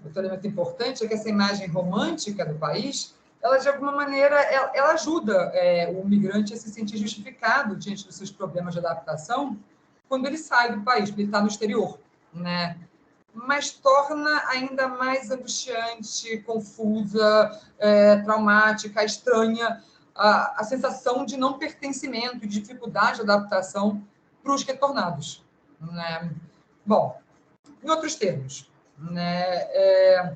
Outro elemento importante é que essa imagem romântica do país, ela, de alguma maneira, ela ajuda o migrante a se sentir justificado diante dos seus problemas de adaptação quando ele sai do país, quando ele está no exterior. Né? Mas torna ainda mais angustiante, confusa, traumática, estranha, a sensação de não pertencimento e dificuldade de adaptação para os retornados. Né? Bom, em outros termos, né,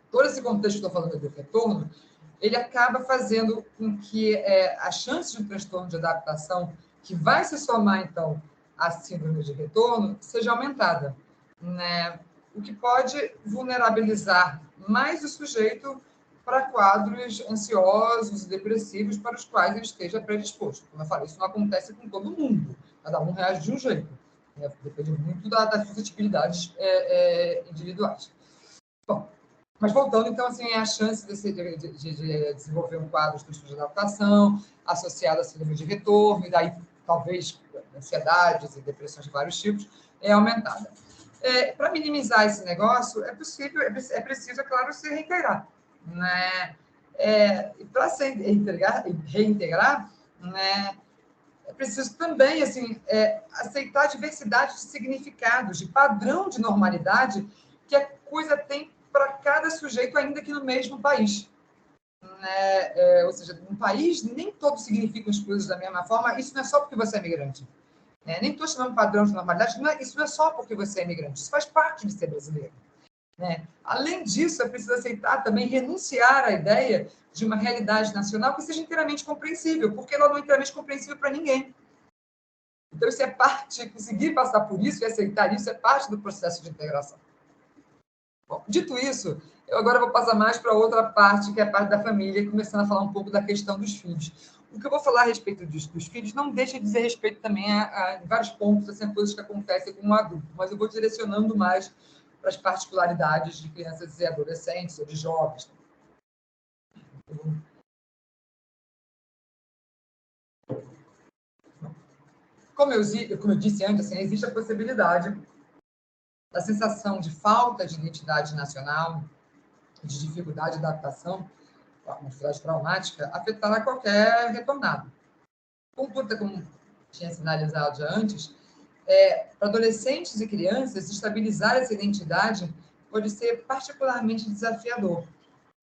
todo esse contexto que estou falando do retorno, ele acaba fazendo com que a chance de um transtorno de adaptação, que vai se somar, então, à síndrome de retorno, seja aumentada. Né? O que pode vulnerabilizar mais o sujeito para quadros ansiosos e depressivos para os quais ele esteja predisposto. Como eu falei, isso não acontece com todo mundo. Cada um reage de um jeito. Depende muito das suscetibilidades individuais. Bom, mas voltando, então, assim, a chance de desenvolver um quadro de transtorno de adaptação associado à síndrome de retorno, e daí, talvez, ansiedades e depressões de vários tipos, é aumentada. Para minimizar esse negócio, é preciso, é claro, se reintegrar. Né? Para se reintegrar, né, é preciso também assim, aceitar a diversidade de significados, de padrão de normalidade que a coisa tem para cada sujeito, ainda que no mesmo país. Né? Ou seja, no país, nem todos significam as coisas da mesma forma. Isso não é só porque você é imigrante. Nem estou chamando padrão de normalidade, isso não é só porque você é imigrante. Isso faz parte de ser brasileiro. Né? Além disso, é preciso aceitar também, renunciar à ideia de uma realidade nacional que seja inteiramente compreensível, porque ela não é inteiramente compreensível para ninguém. Então, isso é parte, conseguir passar por isso e aceitar isso é parte do processo de integração. Bom, dito isso, eu agora vou passar mais para outra parte, que é a parte da família, começando a falar um pouco da questão dos filhos. O que eu vou falar a respeito dos filhos não deixa de dizer respeito também a vários pontos, assim, coisas que acontecem com um adulto, mas eu vou direcionando mais para as particularidades de crianças e adolescentes ou de jovens. Como eu disse antes, assim, existe a possibilidade da sensação de falta de identidade nacional, de dificuldade de adaptação, uma dificuldade traumática, afetar a qualquer retornado. Contudo, como tinha sinalizado já antes, para adolescentes e crianças, estabilizar essa identidade pode ser particularmente desafiador.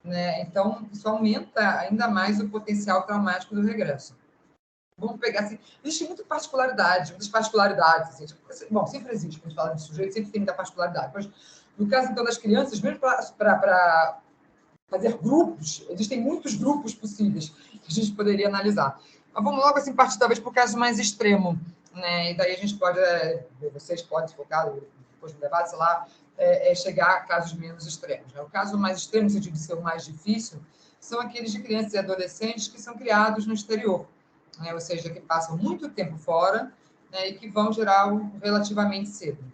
Né? Então, isso aumenta ainda mais o potencial traumático do regresso. Vamos pegar assim, existe muitas particularidades, assim, bom, sempre existe, quando a gente fala de sujeito, sempre tem muita particularidade, mas no caso, então, das crianças, mesmo para fazer grupos, existem muitos grupos possíveis que a gente poderia analisar. Mas vamos logo, assim, partir talvez para o caso mais extremo, né? E daí a gente pode, vocês podem focar, depois do debate, sei lá, chegar a casos menos extremos, né? O caso mais extremo, no sentido de ser o mais difícil, são aqueles de crianças e adolescentes que são criados no exterior, né? Ou seja, que passam muito tempo fora, né? E que vão gerar relativamente cedo,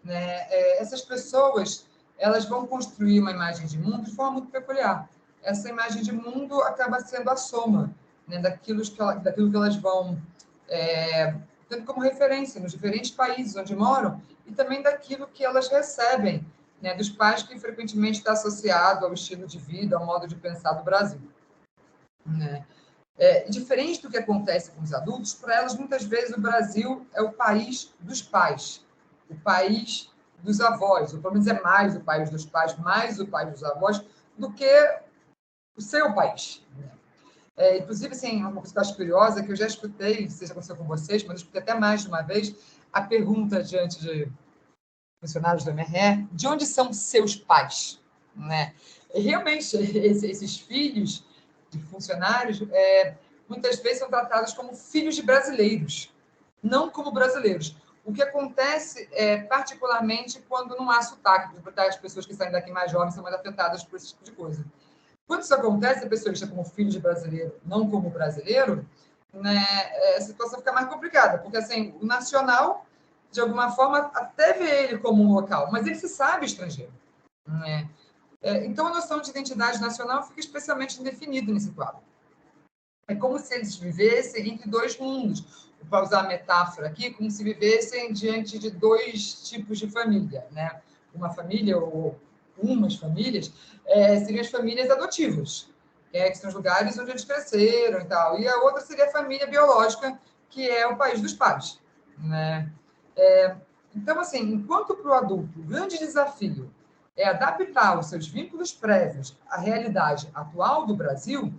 né? Essas pessoas, elas vão construir uma imagem de mundo de forma muito peculiar. Essa imagem de mundo acaba sendo a soma, né? daquilo que elas vão tendo como referência nos diferentes países onde moram e também daquilo que elas recebem, né? Dos pais, que frequentemente está associado ao estilo de vida, ao modo de pensar do Brasil, né? Diferente do que acontece com os adultos, para elas, muitas vezes, o Brasil é o país dos pais, o país dos avós, ou pelo menos é mais o país dos pais, mais o país dos avós, do que o seu país. Inclusive, assim, uma coisa que eu acho curiosa, que eu já escutei, não sei se aconteceu com vocês, mas eu escutei até mais de uma vez, a pergunta diante de funcionários do MRE, de onde são seus pais? Né? E realmente, esses filhos de funcionários, muitas vezes são tratados como filhos de brasileiros, não como brasileiros. O que acontece, particularmente, quando não há sotaque, porque as pessoas que saem daqui mais jovens são mais afetadas por esse tipo de coisa. Quando isso acontece, a pessoa está como filho de brasileiro, não como brasileiro, né, a situação fica mais complicada, porque assim, o nacional, de alguma forma, até vê ele como um local, mas ele se sabe estrangeiro, né? Então, a noção de identidade nacional fica especialmente indefinida nesse quadro. É como se eles vivessem entre dois mundos, para usar a metáfora aqui, como se vivessem diante de dois tipos de família, né? Uma família, ou umas famílias, seriam as famílias adotivas, que são os lugares onde eles cresceram e tal, e a outra seria a família biológica, que é o país dos pais, né? Então, assim, enquanto para o adulto o grande desafio é adaptar os seus vínculos prévios à realidade atual do Brasil,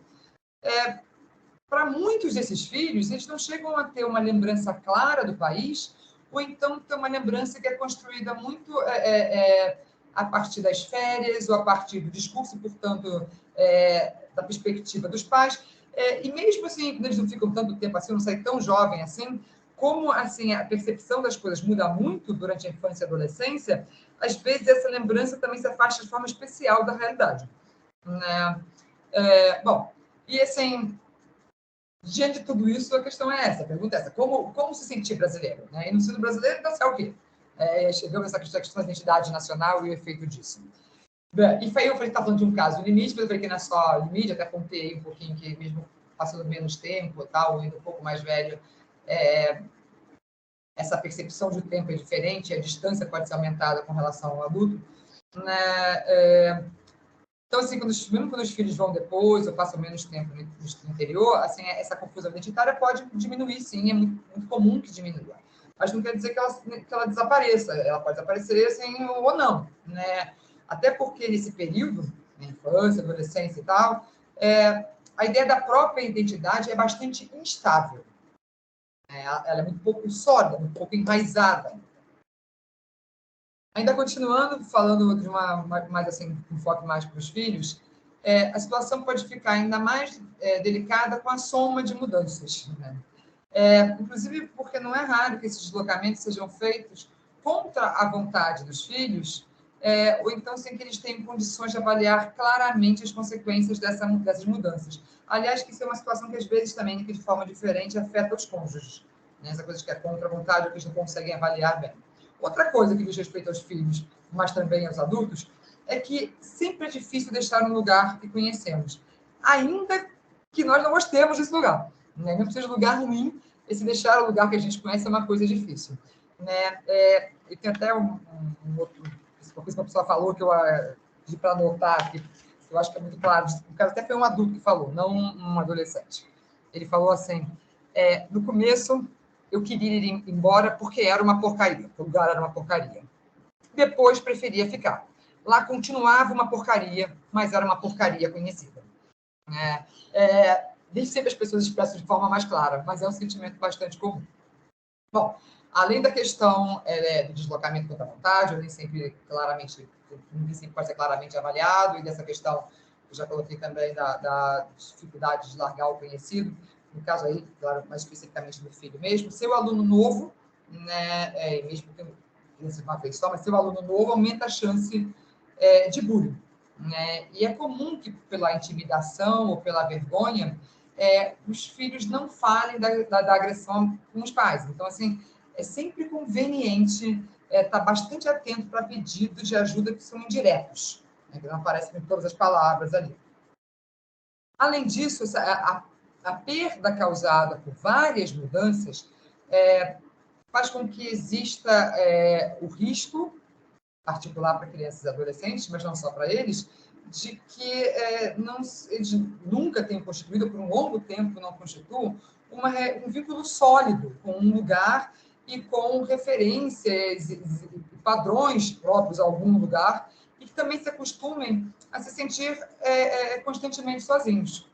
para muitos desses filhos, eles não chegam a ter uma lembrança clara do país, ou então ter uma lembrança que é construída muito a partir das férias, ou a partir do discurso, portanto, da perspectiva dos pais. E mesmo assim, quando eles não ficam tanto tempo assim, não saem tão jovem assim, como assim, a percepção das coisas muda muito durante a infância e a adolescência, às vezes essa lembrança também se afasta de forma especial da realidade, né? Bom, e assim, diante de tudo isso, a questão é essa, a pergunta é essa: como se sentir brasileiro? Né? E no sendo brasileiro, dançar o quê? Chegamos a essa questão da identidade nacional e o efeito disso. E foi eu falei que estava falando de um caso limite, mas eu falei que não é só limite, até contei um pouquinho que mesmo passando menos tempo, tal, indo um pouco mais velho, essa percepção de tempo é diferente, a distância pode ser aumentada com relação ao adulto, né? Então, assim, mesmo quando os filhos vão depois ou passam menos tempo no interior, assim, essa confusão identitária pode diminuir, sim, é muito comum que diminua. Mas não quer dizer que ela desapareça, ela pode desaparecer assim, ou não, né? Até porque nesse período, na infância, adolescência e tal, a ideia da própria identidade é bastante instável. Ela é muito pouco sólida, muito pouco enraizada. Ainda continuando, falando de mais assim, um foco mais para os filhos, a situação pode ficar ainda mais delicada com a soma de mudanças, né? Inclusive porque não é raro que esses deslocamentos sejam feitos contra a vontade dos filhos, ou então sem que eles tenham condições de avaliar claramente as consequências dessas mudanças. Aliás, que isso é uma situação que às vezes também, de forma diferente, afeta os cônjuges, né? Essa coisa que é contra a vontade, ou que eles não conseguem avaliar bem. Outra coisa que diz respeito aos filhos, mas também aos adultos, é que sempre é difícil deixar um lugar que conhecemos, ainda que nós não gostemos desse lugar, né? Não seja um lugar ruim, esse deixar o lugar que a gente conhece é uma coisa difícil, né? E tem até uma coisa que a pessoa falou que eu pedi para anotar aqui, que eu acho que é muito claro. O cara até foi um adulto que falou, não um adolescente. Ele falou assim: no começo eu queria ir embora porque era uma porcaria, o lugar era uma porcaria. Depois preferia ficar. Lá continuava uma porcaria, mas era uma porcaria conhecida. nem sempre as pessoas expressam de forma mais clara, mas é um sentimento bastante comum. Bom, além da questão do deslocamento contra a vontade, nem sempre pode ser claramente avaliado, e dessa questão, eu já coloquei também da dificuldade de largar o conhecido, no caso aí, claro, mais especificamente do filho mesmo. Ser o aluno novo, né, mesmo que de uma vez só, mas ser o aluno novo aumenta a chance de bullying. Né? E é comum que, pela intimidação ou pela vergonha, os filhos não falem da agressão com os pais. Então, assim, é sempre conveniente estar bastante atento para pedidos de ajuda que são indiretos, né? Que não aparecem em todas as palavras ali. Além disso, a perda causada por várias mudanças faz com que exista o risco particular para crianças e adolescentes, mas não só para eles, de que eles nunca tenham constituído, por um longo tempo não constituam, um vínculo sólido com um lugar e com referências e padrões próprios a algum lugar, e que também se acostumem a se sentir constantemente sozinhos.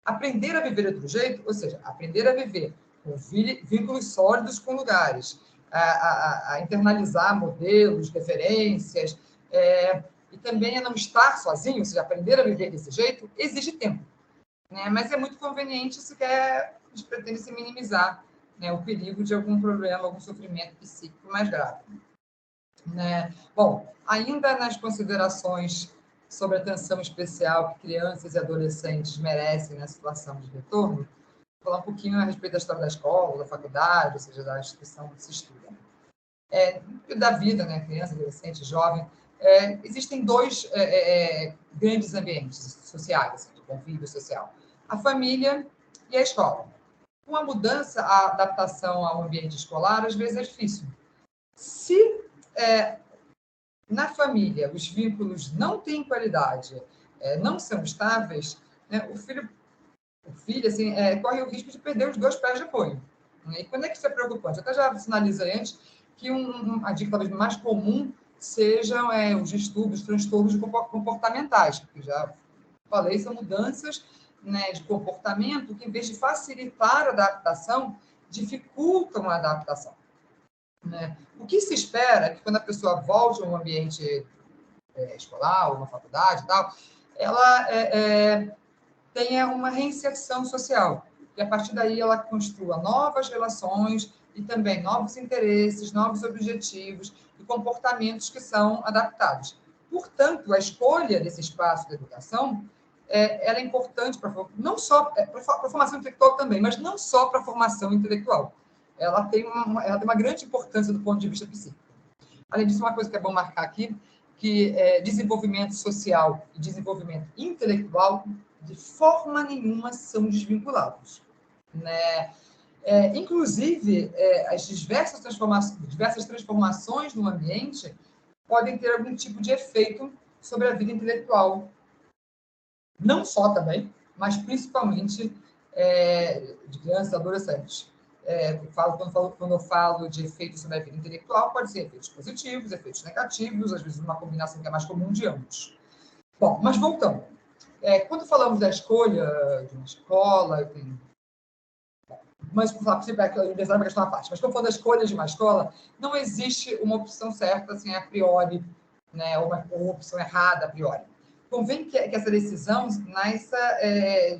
Aprender a viver de outro jeito, ou seja, aprender a viver com vínculos sólidos com lugares, a internalizar modelos, referências, e também a não estar sozinho, ou seja, aprender a viver desse jeito, exige tempo. Né? Mas é muito conveniente se a gente pretende se minimizar, né, o perigo de algum problema, algum sofrimento psíquico mais grave. Né? Bom, ainda nas considerações sobre a atenção especial que crianças e adolescentes merecem na situação de retorno, vou falar um pouquinho a respeito da história da escola, da faculdade, ou seja, da instituição que se estuda. Da vida, né, criança, adolescente, jovem, existem dois grandes ambientes sociais, assim, de convívio social: a família e a escola. Com a mudança, a adaptação ao ambiente escolar, às vezes é difícil. Se na família os vínculos não têm qualidade, não são estáveis, né, o filho assim, corre o risco de perder os dois pés de apoio. E quando é que isso é preocupante? Eu até já sinalizei antes que a dica talvez mais comum sejam os distúrbios, transtornos comportamentais, que já falei, são mudanças, né, de comportamento que, em vez de facilitar a adaptação, dificultam a adaptação. Né? O que se espera é que, quando a pessoa volte a um ambiente escolar, ou uma faculdade e tal, ela tenha uma reinserção social, e a partir daí ela construa novas relações e também novos interesses, novos objetivos e comportamentos que são adaptados. Portanto, a escolha desse espaço de educação ela é importante não só para a formação intelectual também, mas não só para a formação intelectual. Ela tem uma grande importância do ponto de vista psíquico. Além disso, uma coisa que é bom marcar aqui, que desenvolvimento social e desenvolvimento intelectual de forma nenhuma são desvinculados. Né? Inclusive, as diversas transformações no ambiente podem ter algum tipo de efeito sobre a vida intelectual. Não só também, mas principalmente de crianças e adolescentes. Quando eu falo de efeitos sobre a vida intelectual, pode ser efeitos positivos, efeitos negativos, às vezes uma combinação que é mais comum de ambos. Bom, mas voltando. Quando falamos da escolha de uma escola, mas por falar a universidade é uma questão à parte, mas quando falamos da escolha de uma escola, não existe uma opção certa, assim, a priori, né, ou uma opção errada a priori. Convém que essa decisão nasça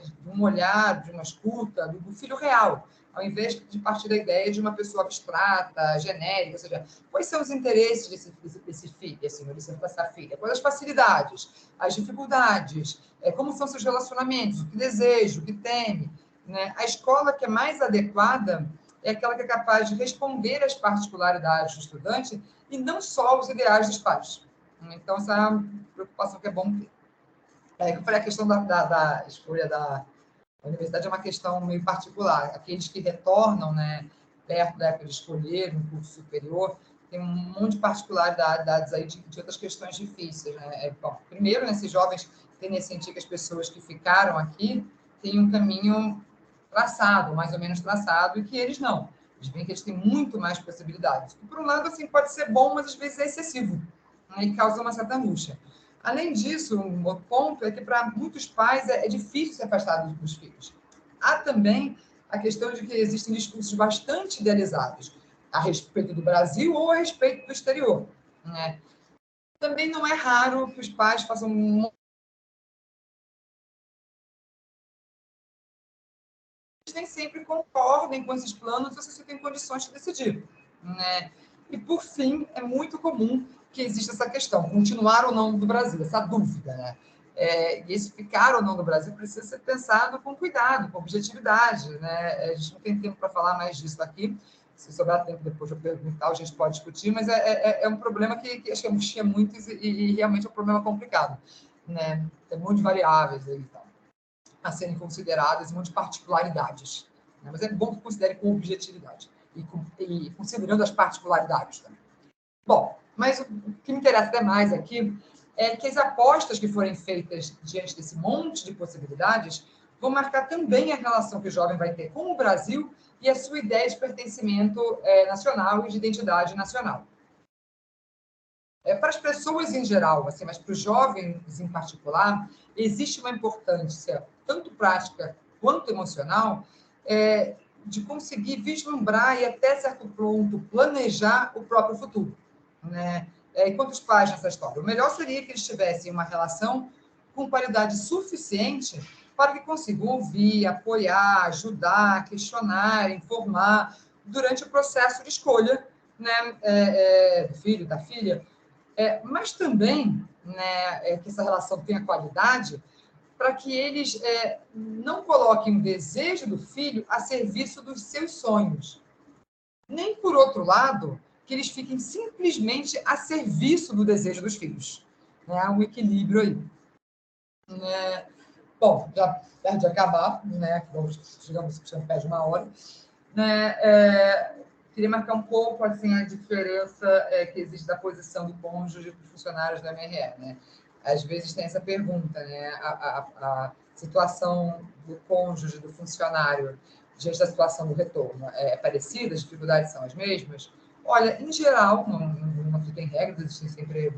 de um olhar, de uma escuta, do filho real, ao invés de partir da ideia de uma pessoa abstrata, genérica, ou seja, quais são os interesses desse filho, assim, dessa filha, quais as facilidades, as dificuldades, como são seus relacionamentos, o que deseja, o que teme. Né? A escola que é mais adequada é aquela que é capaz de responder às particularidades do estudante e não só aos ideais dos pais. Então, essa é uma preocupação que é bom ter. Como eu falei, a questão da escolha da universidade é uma questão meio particular. Aqueles que retornam, né, perto da época de escolher um curso superior, tem um monte de particularidades aí de outras questões difíceis. Né? Bom, primeiro, esses jovens tendem a sentir que as pessoas que ficaram aqui têm um caminho traçado, mais ou menos traçado, e que eles não. Eles veem que eles têm muito mais possibilidades. E, por um lado, assim, pode ser bom, mas às vezes é excessivo, né, e causa uma certa angústia. Além disso, um outro ponto é que, para muitos pais, é difícil se afastar dos filhos. há também a questão de que existem discursos bastante idealizados a respeito do Brasil ou a respeito do exterior, né? Também não é raro que os pais façam nem sempre concordem com esses planos, você tem condições de decidir, né? E, por fim, é muito comum que exista essa questão, continuar ou não no Brasil, essa dúvida, né? E esse ficar ou não no Brasil precisa ser pensado com cuidado, com objetividade, né? A gente não tem tempo para falar mais disso aqui, se sobrar tempo depois de eu perguntar, a gente pode discutir, mas é um problema que acho que angustia muitos e realmente é um problema complicado, né? Tem um monte de variáveis aí e tal a serem consideradas e um monte de particularidades, né? Mas é bom que considere com objetividade e considerando as particularidades também. Bom, mas o que me interessa até mais aqui é que as apostas que forem feitas diante desse monte de possibilidades vão marcar também a relação que o jovem vai ter com o Brasil e a sua ideia de pertencimento nacional e de identidade nacional. Para as pessoas em geral, assim, mas para os jovens em particular, existe uma importância, tanto prática quanto emocional, de conseguir vislumbrar e, até certo ponto, planejar o próprio futuro, né? E quantos pais nessa história? O melhor seria que eles tivessem uma relação com qualidade suficiente para que consigam ouvir, apoiar, ajudar, questionar, informar durante o processo de escolha, né, do filho, da filha, mas também, né, que essa relação tenha qualidade para que eles não coloquem o desejo do filho a serviço dos seus sonhos. Nem, por outro lado, que eles fiquem simplesmente a serviço do desejo dos filhos. Há um equilíbrio aí. Bom, já perto de acabar, né? Chegamos perto de 1 hora. Queria marcar um pouco assim, a diferença que existe da posição do cônjuge para os funcionários da MRE, né? Às vezes tem essa pergunta, né? A situação do cônjuge, do funcionário, diante da situação do retorno, é parecida? As dificuldades são as mesmas? Olha, em geral, não tem regras, existem sempre...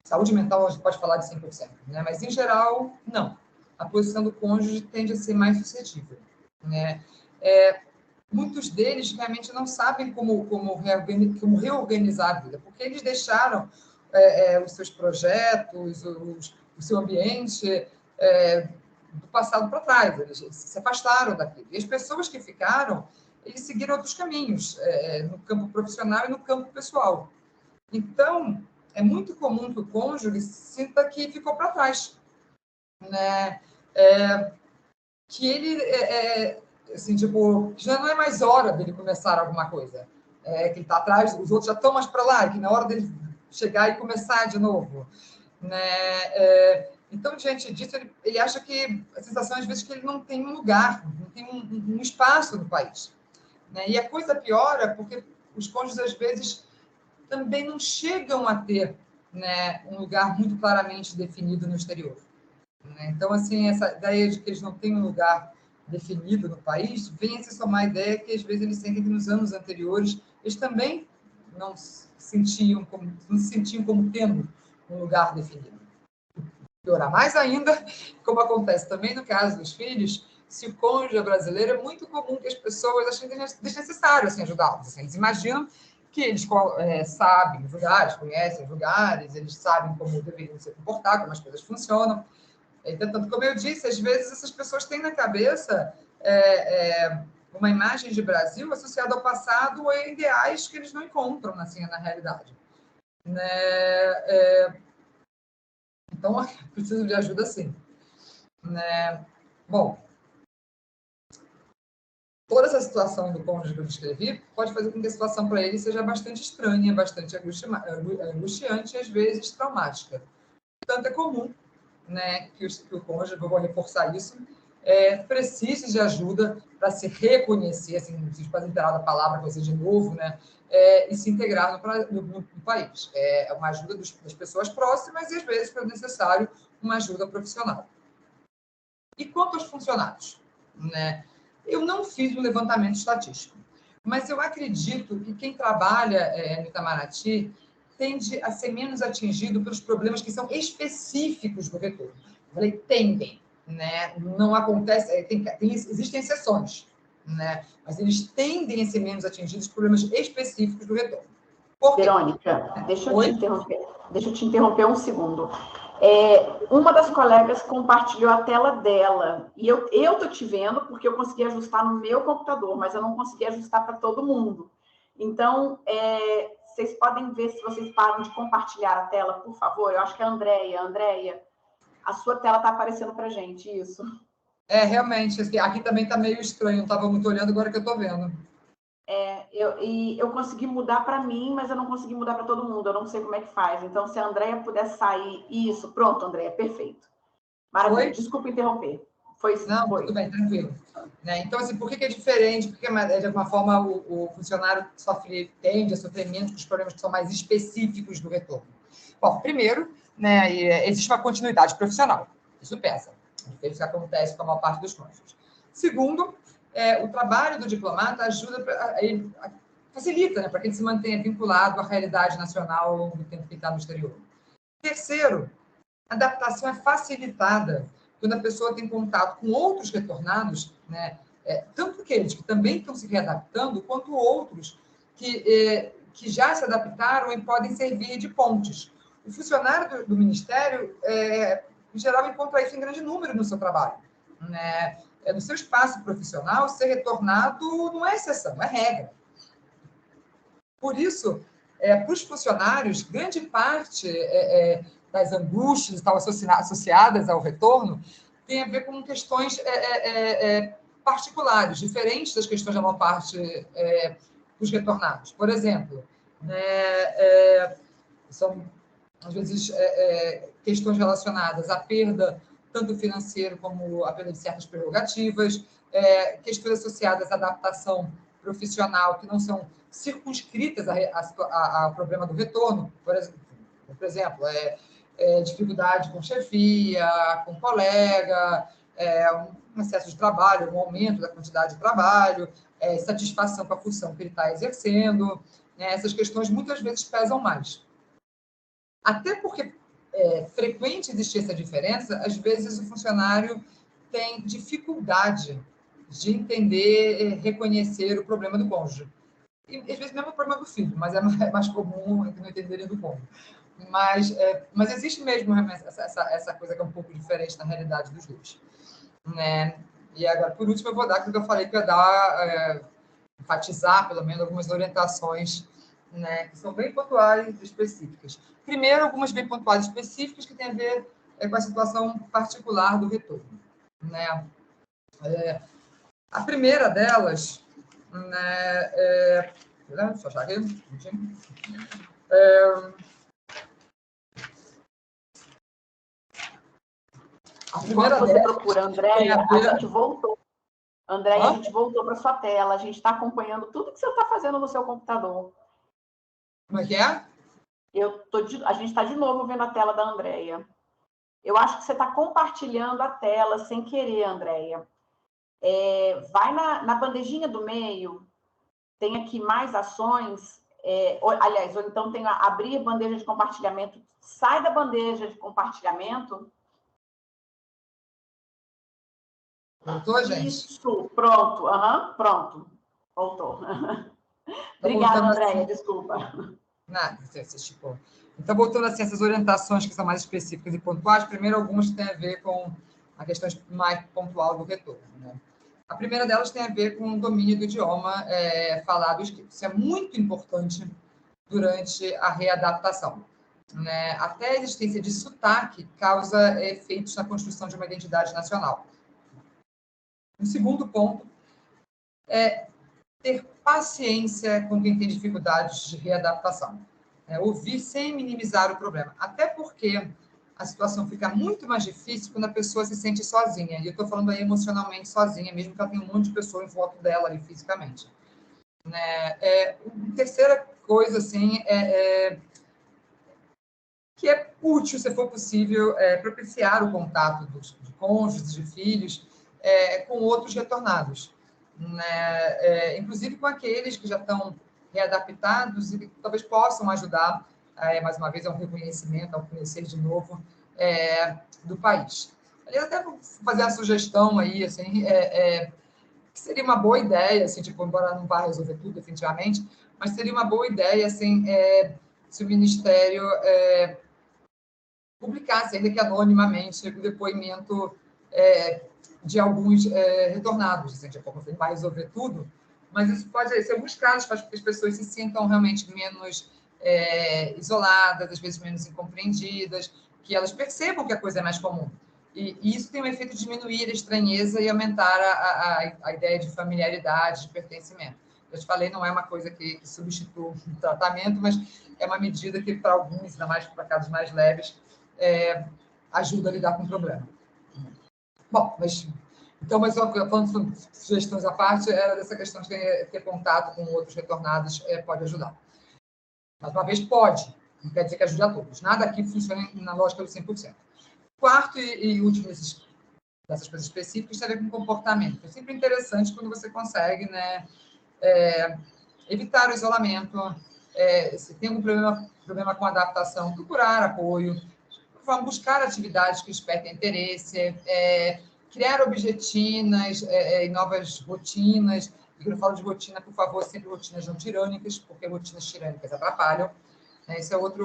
Saúde mental, a gente pode falar de 100%, né? Mas, em geral, não. A posição do cônjuge tende a ser mais suscetível, né? Muitos deles realmente não sabem como reorganizar a vida, porque eles deixaram os seus projetos, o seu ambiente do passado para trás, eles se afastaram daquilo. E as pessoas que ficaram, eles seguiram outros caminhos, no campo profissional e no campo pessoal. Então, é muito comum que o cônjuge sinta que ficou para trás, né? Que ele... assim, tipo, já não é mais hora dele começar alguma coisa. Que ele está atrás, os outros já estão mais para lá, que na hora dele chegar e começar de novo, né? Então, diante disso, ele acha que a sensação, às vezes, que ele não tem um lugar, não tem um espaço no país, né? E a coisa piora porque os cônjuges, às vezes, também não chegam a ter, né, um lugar muito claramente definido no exterior, né? Então, assim, essa ideia de que eles não têm um lugar definido no país, vem a se somar a ideia que, às vezes, eles sentem que nos anos anteriores eles também não se sentiam como tendo um lugar definido. Piorar mais ainda, como acontece também no caso dos filhos, se o cônjuge é brasileiro, é muito comum que as pessoas achem desnecessário assim, ajudá-los. Assim, eles imaginam que eles sabem os lugares, conhecem os lugares, eles sabem como deveriam se comportar, como as coisas funcionam. Tanto, como eu disse, às vezes essas pessoas têm na cabeça uma imagem de Brasil associada ao passado ou a ideais que eles não encontram assim, na realidade, né? Então, preciso de ajuda, sim, né? Bom, toda essa situação do cônjuge que eu descrevi pode fazer com que a situação para ele seja bastante estranha, bastante angustiante e, às vezes, traumática. Portanto, é comum, né, que o cônjuge, eu vou reforçar isso, precise de ajuda para se reconhecer, assim, não preciso fazer interar da palavra com você de novo, né, e se integrar no país. É uma ajuda das pessoas próximas e, às vezes, é necessário uma ajuda profissional. E quanto aos funcionários, né? Eu não fiz um levantamento estatístico, mas eu acredito que quem trabalha no Itamaraty tende a ser menos atingido pelos problemas que são específicos do retorno. Eu falei, tendem, né? Não acontece, existem exceções, né? Mas eles tendem a ser menos atingidos por problemas específicos do retorno. Verônica, deixa eu te interromper um segundo. Uma das colegas compartilhou a tela dela, e eu estou te vendo porque eu consegui ajustar no meu computador, mas eu não consegui ajustar para todo mundo. Então, vocês podem ver se vocês param de compartilhar a tela, por favor? Eu acho que é a Andréia. Andréia, a sua tela está aparecendo para a gente, isso. Realmente, aqui também está meio estranho, não estava muito olhando, agora que eu estou vendo. Eu consegui mudar para mim, mas eu não consegui mudar para todo mundo. Eu não sei como é que faz. Então, se a Andréia puder sair... Isso, pronto, Andréia, perfeito. Maravilha. Foi? Desculpa interromper. Foi. Tudo bem, tranquilo. Né? Então, assim, por que é diferente? Porque, de alguma forma, o funcionário tende a sofrer menos com os problemas que são mais específicos do retorno. Bom, primeiro, né, existe uma continuidade profissional. Isso pesa. Isso acontece com a maior parte dos cônjuges. Segundo, o trabalho do diplomata facilita, né, para que ele se mantenha vinculado à realidade nacional ao longo do tempo que ele está no exterior. Terceiro, a adaptação é facilitada quando a pessoa tem contato com outros retornados, né, tanto aqueles que também estão se readaptando, quanto outros que já se adaptaram e podem servir de pontes. O funcionário do Ministério, em geral, encontra isso em grande número no seu trabalho, né? No seu espaço profissional, ser retornado não é exceção, é regra. Por isso, para os funcionários, grande parte das angústias que estão associadas ao retorno tem a ver com questões particulares, diferentes das questões da maior parte dos retornados. Por exemplo, são, às vezes, questões relacionadas à perda, tanto financeira como a perda de certas prerrogativas, questões associadas à adaptação profissional, que não são circunscritas ao problema do retorno, por exemplo, dificuldade com chefia, com colega, um excesso de trabalho, um aumento da quantidade de trabalho, satisfação com a função que ele está exercendo, né? Essas questões muitas vezes pesam mais. Até porque frequente existir essa diferença, às vezes o funcionário tem dificuldade de entender, reconhecer o problema do cônjuge. E, às vezes, mesmo o problema do filho, mas é mais comum não entenderem do cônjuge. Mas existe mesmo essa coisa que é um pouco diferente na realidade dos dois. Né? E agora, por último, eu vou dar aquilo que eu falei que eu ia dar, enfatizar, pelo menos, algumas orientações, né, que são bem pontuais e específicas. Primeiro, algumas bem pontuais e específicas que têm a ver com a situação particular do retorno. Né? A primeira delas, né, deixa eu achar aqui. Enquanto você procura, Andréia, a gente voltou. Andréia, a gente voltou para sua tela. A gente está acompanhando tudo que você está fazendo no seu computador. Como é que é? A gente está de novo vendo a tela da Andréia. Eu acho que você está compartilhando a tela sem querer, Andréia. Vai na bandejinha do meio, tem aqui mais ações. Aliás, ou então tem abrir bandeja de compartilhamento. Sai da bandeja de compartilhamento. Voltou, gente? Isso, pronto. Pronto. Voltou. Obrigada, Andréia, desculpa. Nada, tipo. Então, voltando assim, essas orientações que são mais específicas e pontuais, primeiro algumas que têm a ver com a questão mais pontual do retorno. Né? A primeira delas tem a ver com o domínio do idioma falado escrito. Isso é muito importante durante a readaptação. Né? Até a existência de sotaque causa efeitos na construção de uma identidade nacional. O segundo ponto é ter paciência com quem tem dificuldades de readaptação. Ouvir sem minimizar o problema. Até porque a situação fica muito mais difícil quando a pessoa se sente sozinha. E eu estou falando aí emocionalmente sozinha, mesmo que ela tenha um monte de pessoa em volta dela ali fisicamente. Terceira coisa, assim, que é útil, se for possível, propiciar o contato de cônjuges, de filhos, com outros retornados. Né? Inclusive com aqueles que já estão readaptados e que talvez possam ajudar, mais uma vez, a um reconhecimento, ao conhecer de novo do país. Aliás, até vou fazer a sugestão aí, assim, que seria uma boa ideia, assim, tipo, embora não vá resolver tudo definitivamente, mas seria uma boa ideia, assim, se o Ministério publicasse, ainda que anonimamente, o depoimento de alguns retornados, assim, tipo, não vai resolver tudo, mas isso pode ser, em alguns casos, faz com que as pessoas se sintam realmente menos isoladas, às vezes menos incompreendidas, que elas percebam que a coisa é mais comum. E isso tem o efeito de diminuir a estranheza e aumentar a ideia de familiaridade, de pertencimento. Eu te falei, não é uma coisa que substitui o tratamento, mas é uma medida que, para alguns, ainda mais para casos mais leves, ajuda a lidar com o problema. Bom, mas falando de sugestões à parte, era dessa questão de ter contato com outros retornados pode ajudar. Mais uma vez, pode, não quer dizer que ajude a todos. Nada aqui funciona na lógica do 100%. Quarto e último dessas coisas específicas tem a ver com comportamento. É sempre interessante quando você consegue, né, evitar o isolamento, se tem algum problema com adaptação, procurar apoio, buscar atividades que despertem interesse, criar objetinas e novas rotinas. E quando eu falo de rotina, por favor, sempre rotinas não tirânicas, porque rotinas tirânicas atrapalham. Essa é outra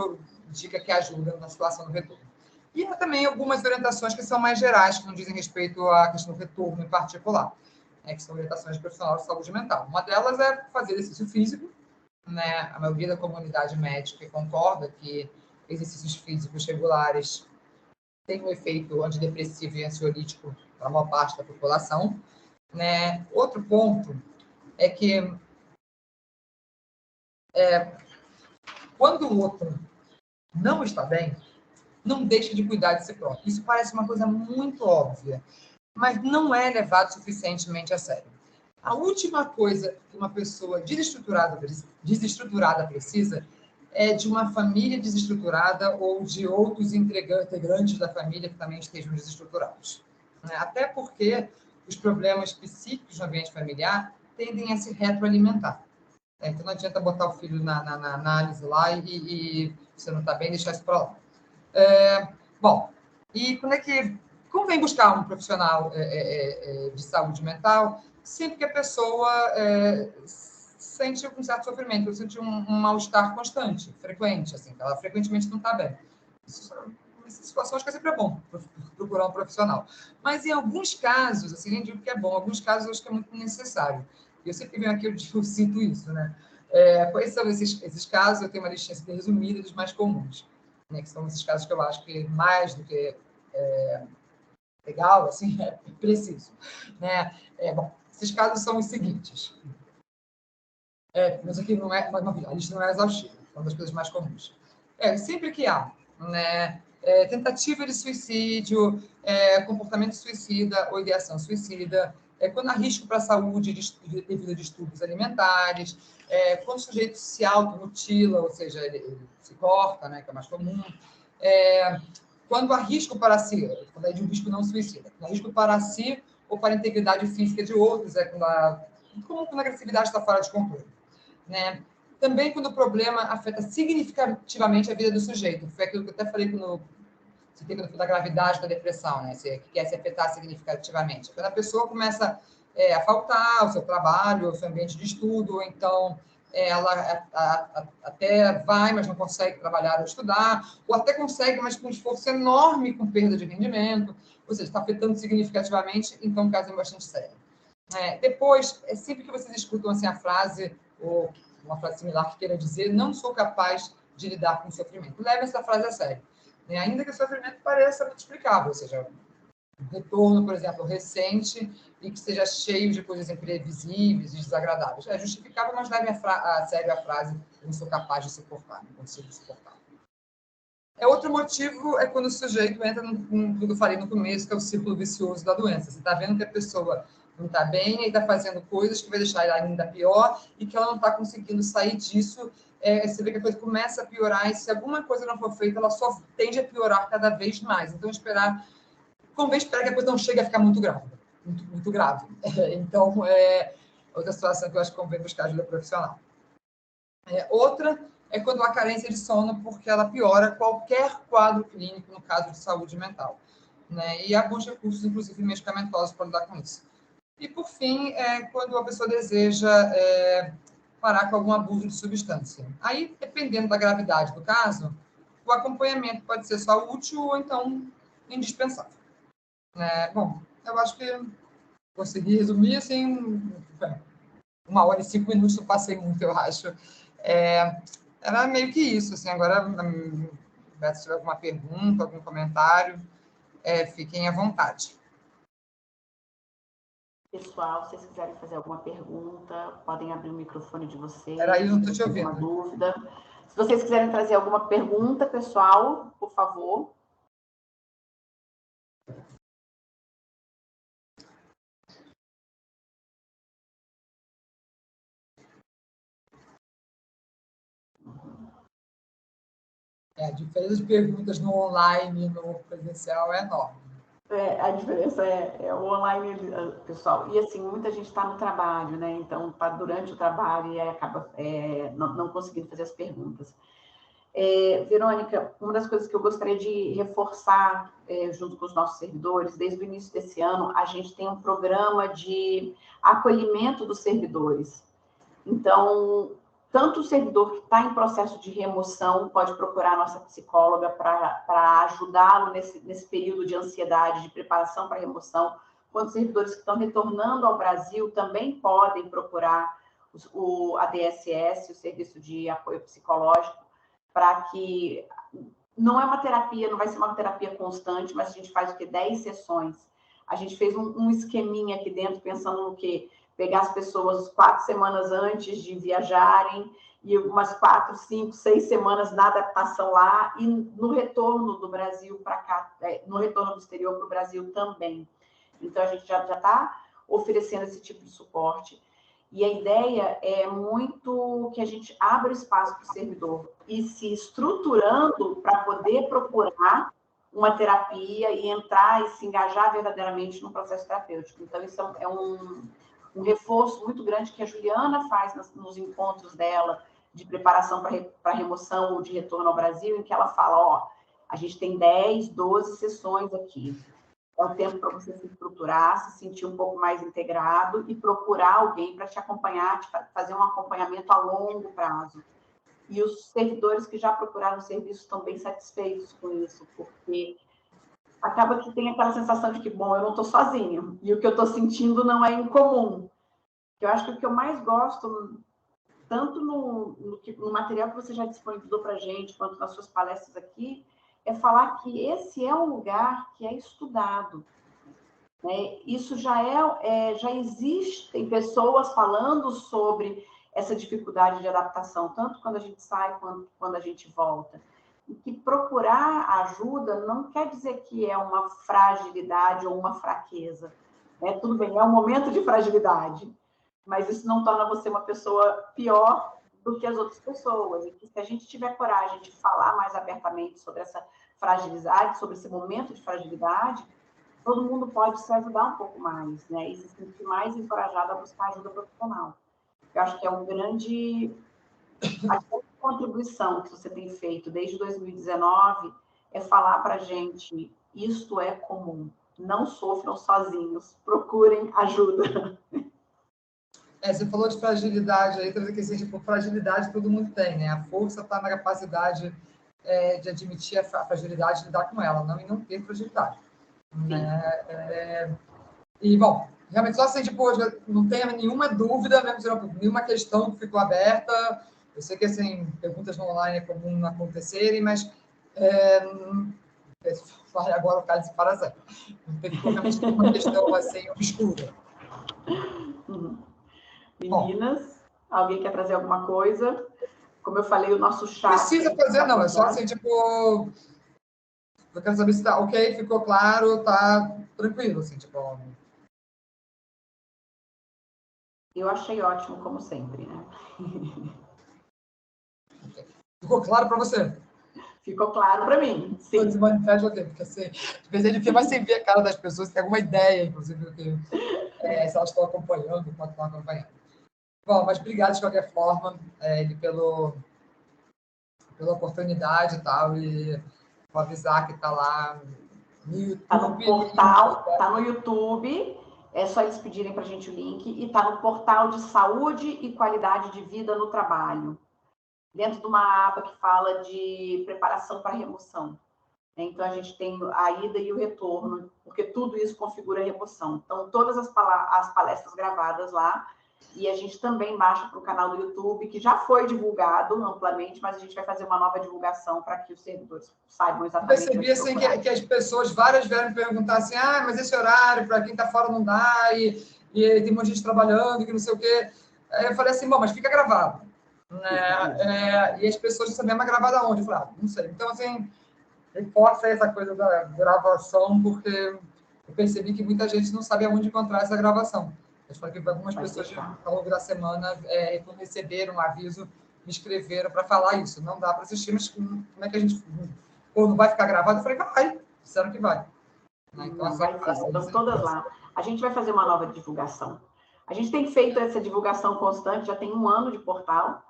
dica que ajuda na situação do retorno. E há também algumas orientações que são mais gerais, que não dizem respeito à questão do retorno em particular, que são orientações de profissional de saúde mental. Uma delas é fazer exercício físico, né? A maioria da comunidade médica concorda que exercícios físicos regulares têm um efeito antidepressivo e ansiolítico para a maior parte da população, né? Outro ponto é que quando o outro não está bem, não deixe de cuidar de si próprio. Isso parece uma coisa muito óbvia, mas não é levado suficientemente a sério. A última coisa que uma pessoa desestruturada precisa é de uma família desestruturada ou de outros integrantes da família que também estejam desestruturados. Até porque os problemas psíquicos no ambiente familiar tendem a se retroalimentar. Então, não adianta botar o filho na análise lá e você não está bem, deixar isso para lá. Bom, e quando é que convém buscar um profissional de saúde mental sempre que a pessoa sente um certo sofrimento, sente um mal-estar constante, frequente, assim, que ela frequentemente não está bem. Nessas situações, acho que é sempre bom procurar um profissional. Mas, em alguns casos, assim, nem digo que é bom, em alguns casos, eu acho que é muito necessário. E eu sempre venho aqui, eu sinto isso, né? Quais são esses casos? Eu tenho uma listinha assim, resumida dos mais comuns, né? Que são esses casos que eu acho que mais do que legal, assim, é preciso, né? Bom, esses casos são os seguintes. Mas aqui não é, a lista não é exaustiva, é uma das coisas mais comuns. Sempre que há, né, tentativa de suicídio, comportamento suicida ou ideação suicida, quando há risco para a saúde devido a distúrbios alimentares, quando o sujeito se automutila, ou seja, ele se corta, né, que é mais comum, quando há risco para si, quando é de um risco não suicida, quando há risco para si ou para a integridade física de outros, quando a agressividade está fora de controle. Né? Também quando o problema afeta significativamente a vida do sujeito. Foi aquilo que eu até falei quando da gravidade da depressão, né? Que quer se afetar significativamente. Quando a pessoa começa a faltar o seu trabalho, o seu ambiente de estudo, ou então ela até vai, mas não consegue trabalhar ou estudar, ou até consegue, mas com um esforço enorme, com perda de rendimento, ou seja, está afetando significativamente, então o caso é bastante sério. Depois, sempre que vocês escutam assim, a frase, ou uma frase similar que queira dizer, não sou capaz de lidar com o sofrimento. Leve essa frase a sério. Ainda que o sofrimento pareça muito explicável, ou seja, um retorno, por exemplo, recente e que seja cheio de coisas imprevisíveis e desagradáveis. É justificável, mas leve a sério a frase, não sou capaz de suportar, não consigo suportar. Outro motivo é quando o sujeito entra no que eu falei no começo, que é o círculo vicioso da doença. Você está vendo que a pessoa não está bem e está fazendo coisas que vai deixar ela ainda pior e que ela não está conseguindo sair disso. Você vê que a coisa começa a piorar e se alguma coisa não for feita, ela só tende a piorar cada vez mais. Então, convém esperar que a coisa não chegue a ficar muito grave. Muito grave. Então, outra situação que eu acho que convém buscar ajuda profissional. Outra é quando há carência de sono, porque ela piora qualquer quadro clínico no caso de saúde mental. né? E há bons recursos, inclusive medicamentosos, para lidar com isso. E, por fim, quando a pessoa deseja parar com algum abuso de substância. Aí, dependendo da gravidade do caso, o acompanhamento pode ser só útil ou, então, indispensável. Bom, eu acho que consegui resumir, assim, 1 hora e 5 minutos, não passei muito, eu acho. Era meio que isso, assim. Agora, se tiver alguma pergunta, algum comentário, fiquem à vontade. Pessoal, se vocês quiserem fazer alguma pergunta, podem abrir o microfone de vocês. Peraí, não estou te ouvindo. Alguma dúvida. Se vocês quiserem trazer alguma pergunta, pessoal, por favor. A diferença de perguntas no online e no presencial é enorme. A diferença é o online, pessoal. E, assim, muita gente está no trabalho, né? Então, está durante o trabalho e acaba não conseguindo fazer as perguntas. Verônica, uma das coisas que eu gostaria de reforçar junto com os nossos servidores, desde o início desse ano, a gente tem um programa de acolhimento dos servidores. Então, tanto o servidor que está em processo de remoção pode procurar a nossa psicóloga para ajudá-lo nesse período de ansiedade, de preparação para a remoção, quanto os servidores que estão retornando ao Brasil também podem procurar a DSS, o Serviço de Apoio Psicológico, para que não é uma terapia, não vai ser uma terapia constante, mas a gente faz o quê? 10 sessões. A gente fez um esqueminha aqui dentro, pensando no quê? Pegar as pessoas 4 semanas antes de viajarem e umas 4, 5, 6 semanas na adaptação lá e no retorno do Brasil para cá, no retorno do exterior para o Brasil também. Então, a gente já está oferecendo esse tipo de suporte. E a ideia é muito que a gente abra espaço para o servidor e se estruturando para poder procurar uma terapia e entrar e se engajar verdadeiramente no processo terapêutico. Então, isso é um reforço muito grande que a Juliana faz nos encontros dela de preparação para remoção ou de retorno ao Brasil, em que ela fala, a gente tem 10, 12 sessões aqui. É o tempo para você se estruturar, se sentir um pouco mais integrado e procurar alguém para te acompanhar, fazer um acompanhamento a longo prazo. E os servidores que já procuraram o serviço estão bem satisfeitos com isso, porque acaba que tem aquela sensação de que, bom, eu não estou sozinho, e o que eu estou sentindo não é incomum. Eu acho que o que eu mais gosto, tanto no material que você já disponibilizou para a gente, quanto nas suas palestras aqui, é falar que esse é um lugar que é estudado. Isso já existem pessoas falando sobre essa dificuldade de adaptação, tanto quando a gente sai, quanto quando a gente volta. E que procurar ajuda não quer dizer que é uma fragilidade ou uma fraqueza. Tudo bem, é um momento de fragilidade, mas isso não torna você uma pessoa pior do que as outras pessoas. E que se a gente tiver coragem de falar mais abertamente sobre essa fragilidade, sobre esse momento de fragilidade, todo mundo pode se ajudar um pouco mais, e se sentir mais encorajado a buscar ajuda profissional. Eu acho que é a grande contribuição que você tem feito desde 2019 é falar para a gente, isto é comum, não sofram sozinhos, procurem ajuda. Você falou de fragilidade aí, talvez que assim, fragilidade todo mundo tem, né? A força está na capacidade de admitir a fragilidade e lidar com ela, não em não ter fragilidade. E, bom, realmente, só assim, não tenha nenhuma dúvida, nenhuma questão que ficou aberta. Eu sei que, assim, perguntas no online é comum acontecerem, mas fale agora o cálice para sempre. Não tem realmente nenhuma questão, assim, obscura. Meninas, alguém quer trazer alguma coisa? Como eu falei, o nosso chat... Precisa fazer, não. É só assim, eu quero saber se tá ok, ficou claro, tá tranquilo, assim, Eu achei ótimo, como sempre, né? Ficou claro para você? Ficou claro para mim, sim. Você manifesta o quê? Porque, assim, de vez em quando, você vê a cara das pessoas, tem alguma ideia, inclusive, do que se elas estão acompanhando, quanto estão acompanhando. Bom, mas obrigado de qualquer forma, pela oportunidade e tal, e vou avisar que está lá Está no portal, está no YouTube, é só eles pedirem para a gente o link, e está no portal de saúde e qualidade de vida no trabalho, dentro de uma aba que fala de preparação para remoção. Então, a gente tem a ida e o retorno, porque tudo isso configura a remoção. Então, todas as palestras gravadas lá, e a gente também baixa para o canal do YouTube, que já foi divulgado amplamente, mas a gente vai fazer uma nova divulgação para que os servidores saibam exatamente. Eu percebi assim, que as pessoas, várias vieram me perguntar assim, mas esse horário para quem está fora não dá, e tem muita gente trabalhando, que não sei o quê. Aí eu falei assim, bom, mas fica gravado. Né? E as pessoas já sabiam, mas gravada onde? Eu falei, não sei. Então, assim, reforça essa coisa da gravação, porque eu percebi que muita gente não sabe aonde encontrar essa gravação. Eu falei que algumas pessoas, ao longo da semana, quando receberam um aviso, me escreveram para falar isso. Não dá para assistir, mas como é que a gente... Ou não vai ficar gravado? Eu falei, vai. Disseram que vai. Então, estão todas lá. A gente vai fazer uma nova divulgação. A gente tem feito essa divulgação constante, já tem 1 ano de portal.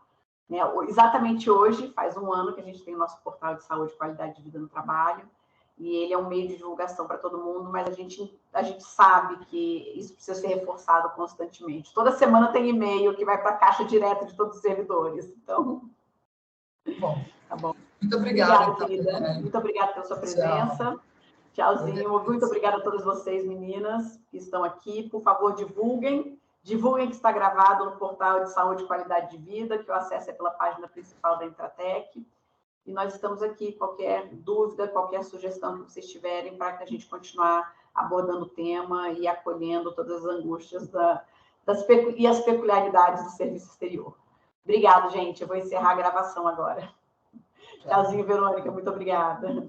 Né? Exatamente hoje, faz 1 ano que a gente tem o nosso portal de saúde e qualidade de vida no trabalho. E ele é um meio de divulgação para todo mundo, mas a gente sabe que isso precisa ser reforçado constantemente. Toda semana tem e-mail que vai para a caixa direta de todos os servidores. Então, bom. Tá bom. Muito obrigada. Obrigada, querida. Muito obrigada pela sua presença. Tchauzinho. Muito obrigada a todas vocês, meninas, que estão aqui. Por favor, divulguem. Divulguem que está gravado no portal de saúde e qualidade de vida, que o acesso é pela página principal da Intratec. E nós estamos aqui, qualquer dúvida, qualquer sugestão que vocês tiverem, para que a gente continuar abordando o tema e acolhendo todas as angústias e as peculiaridades do serviço exterior. Obrigada, gente. Eu vou encerrar a gravação agora. Tchauzinho, Verônica. Muito obrigada.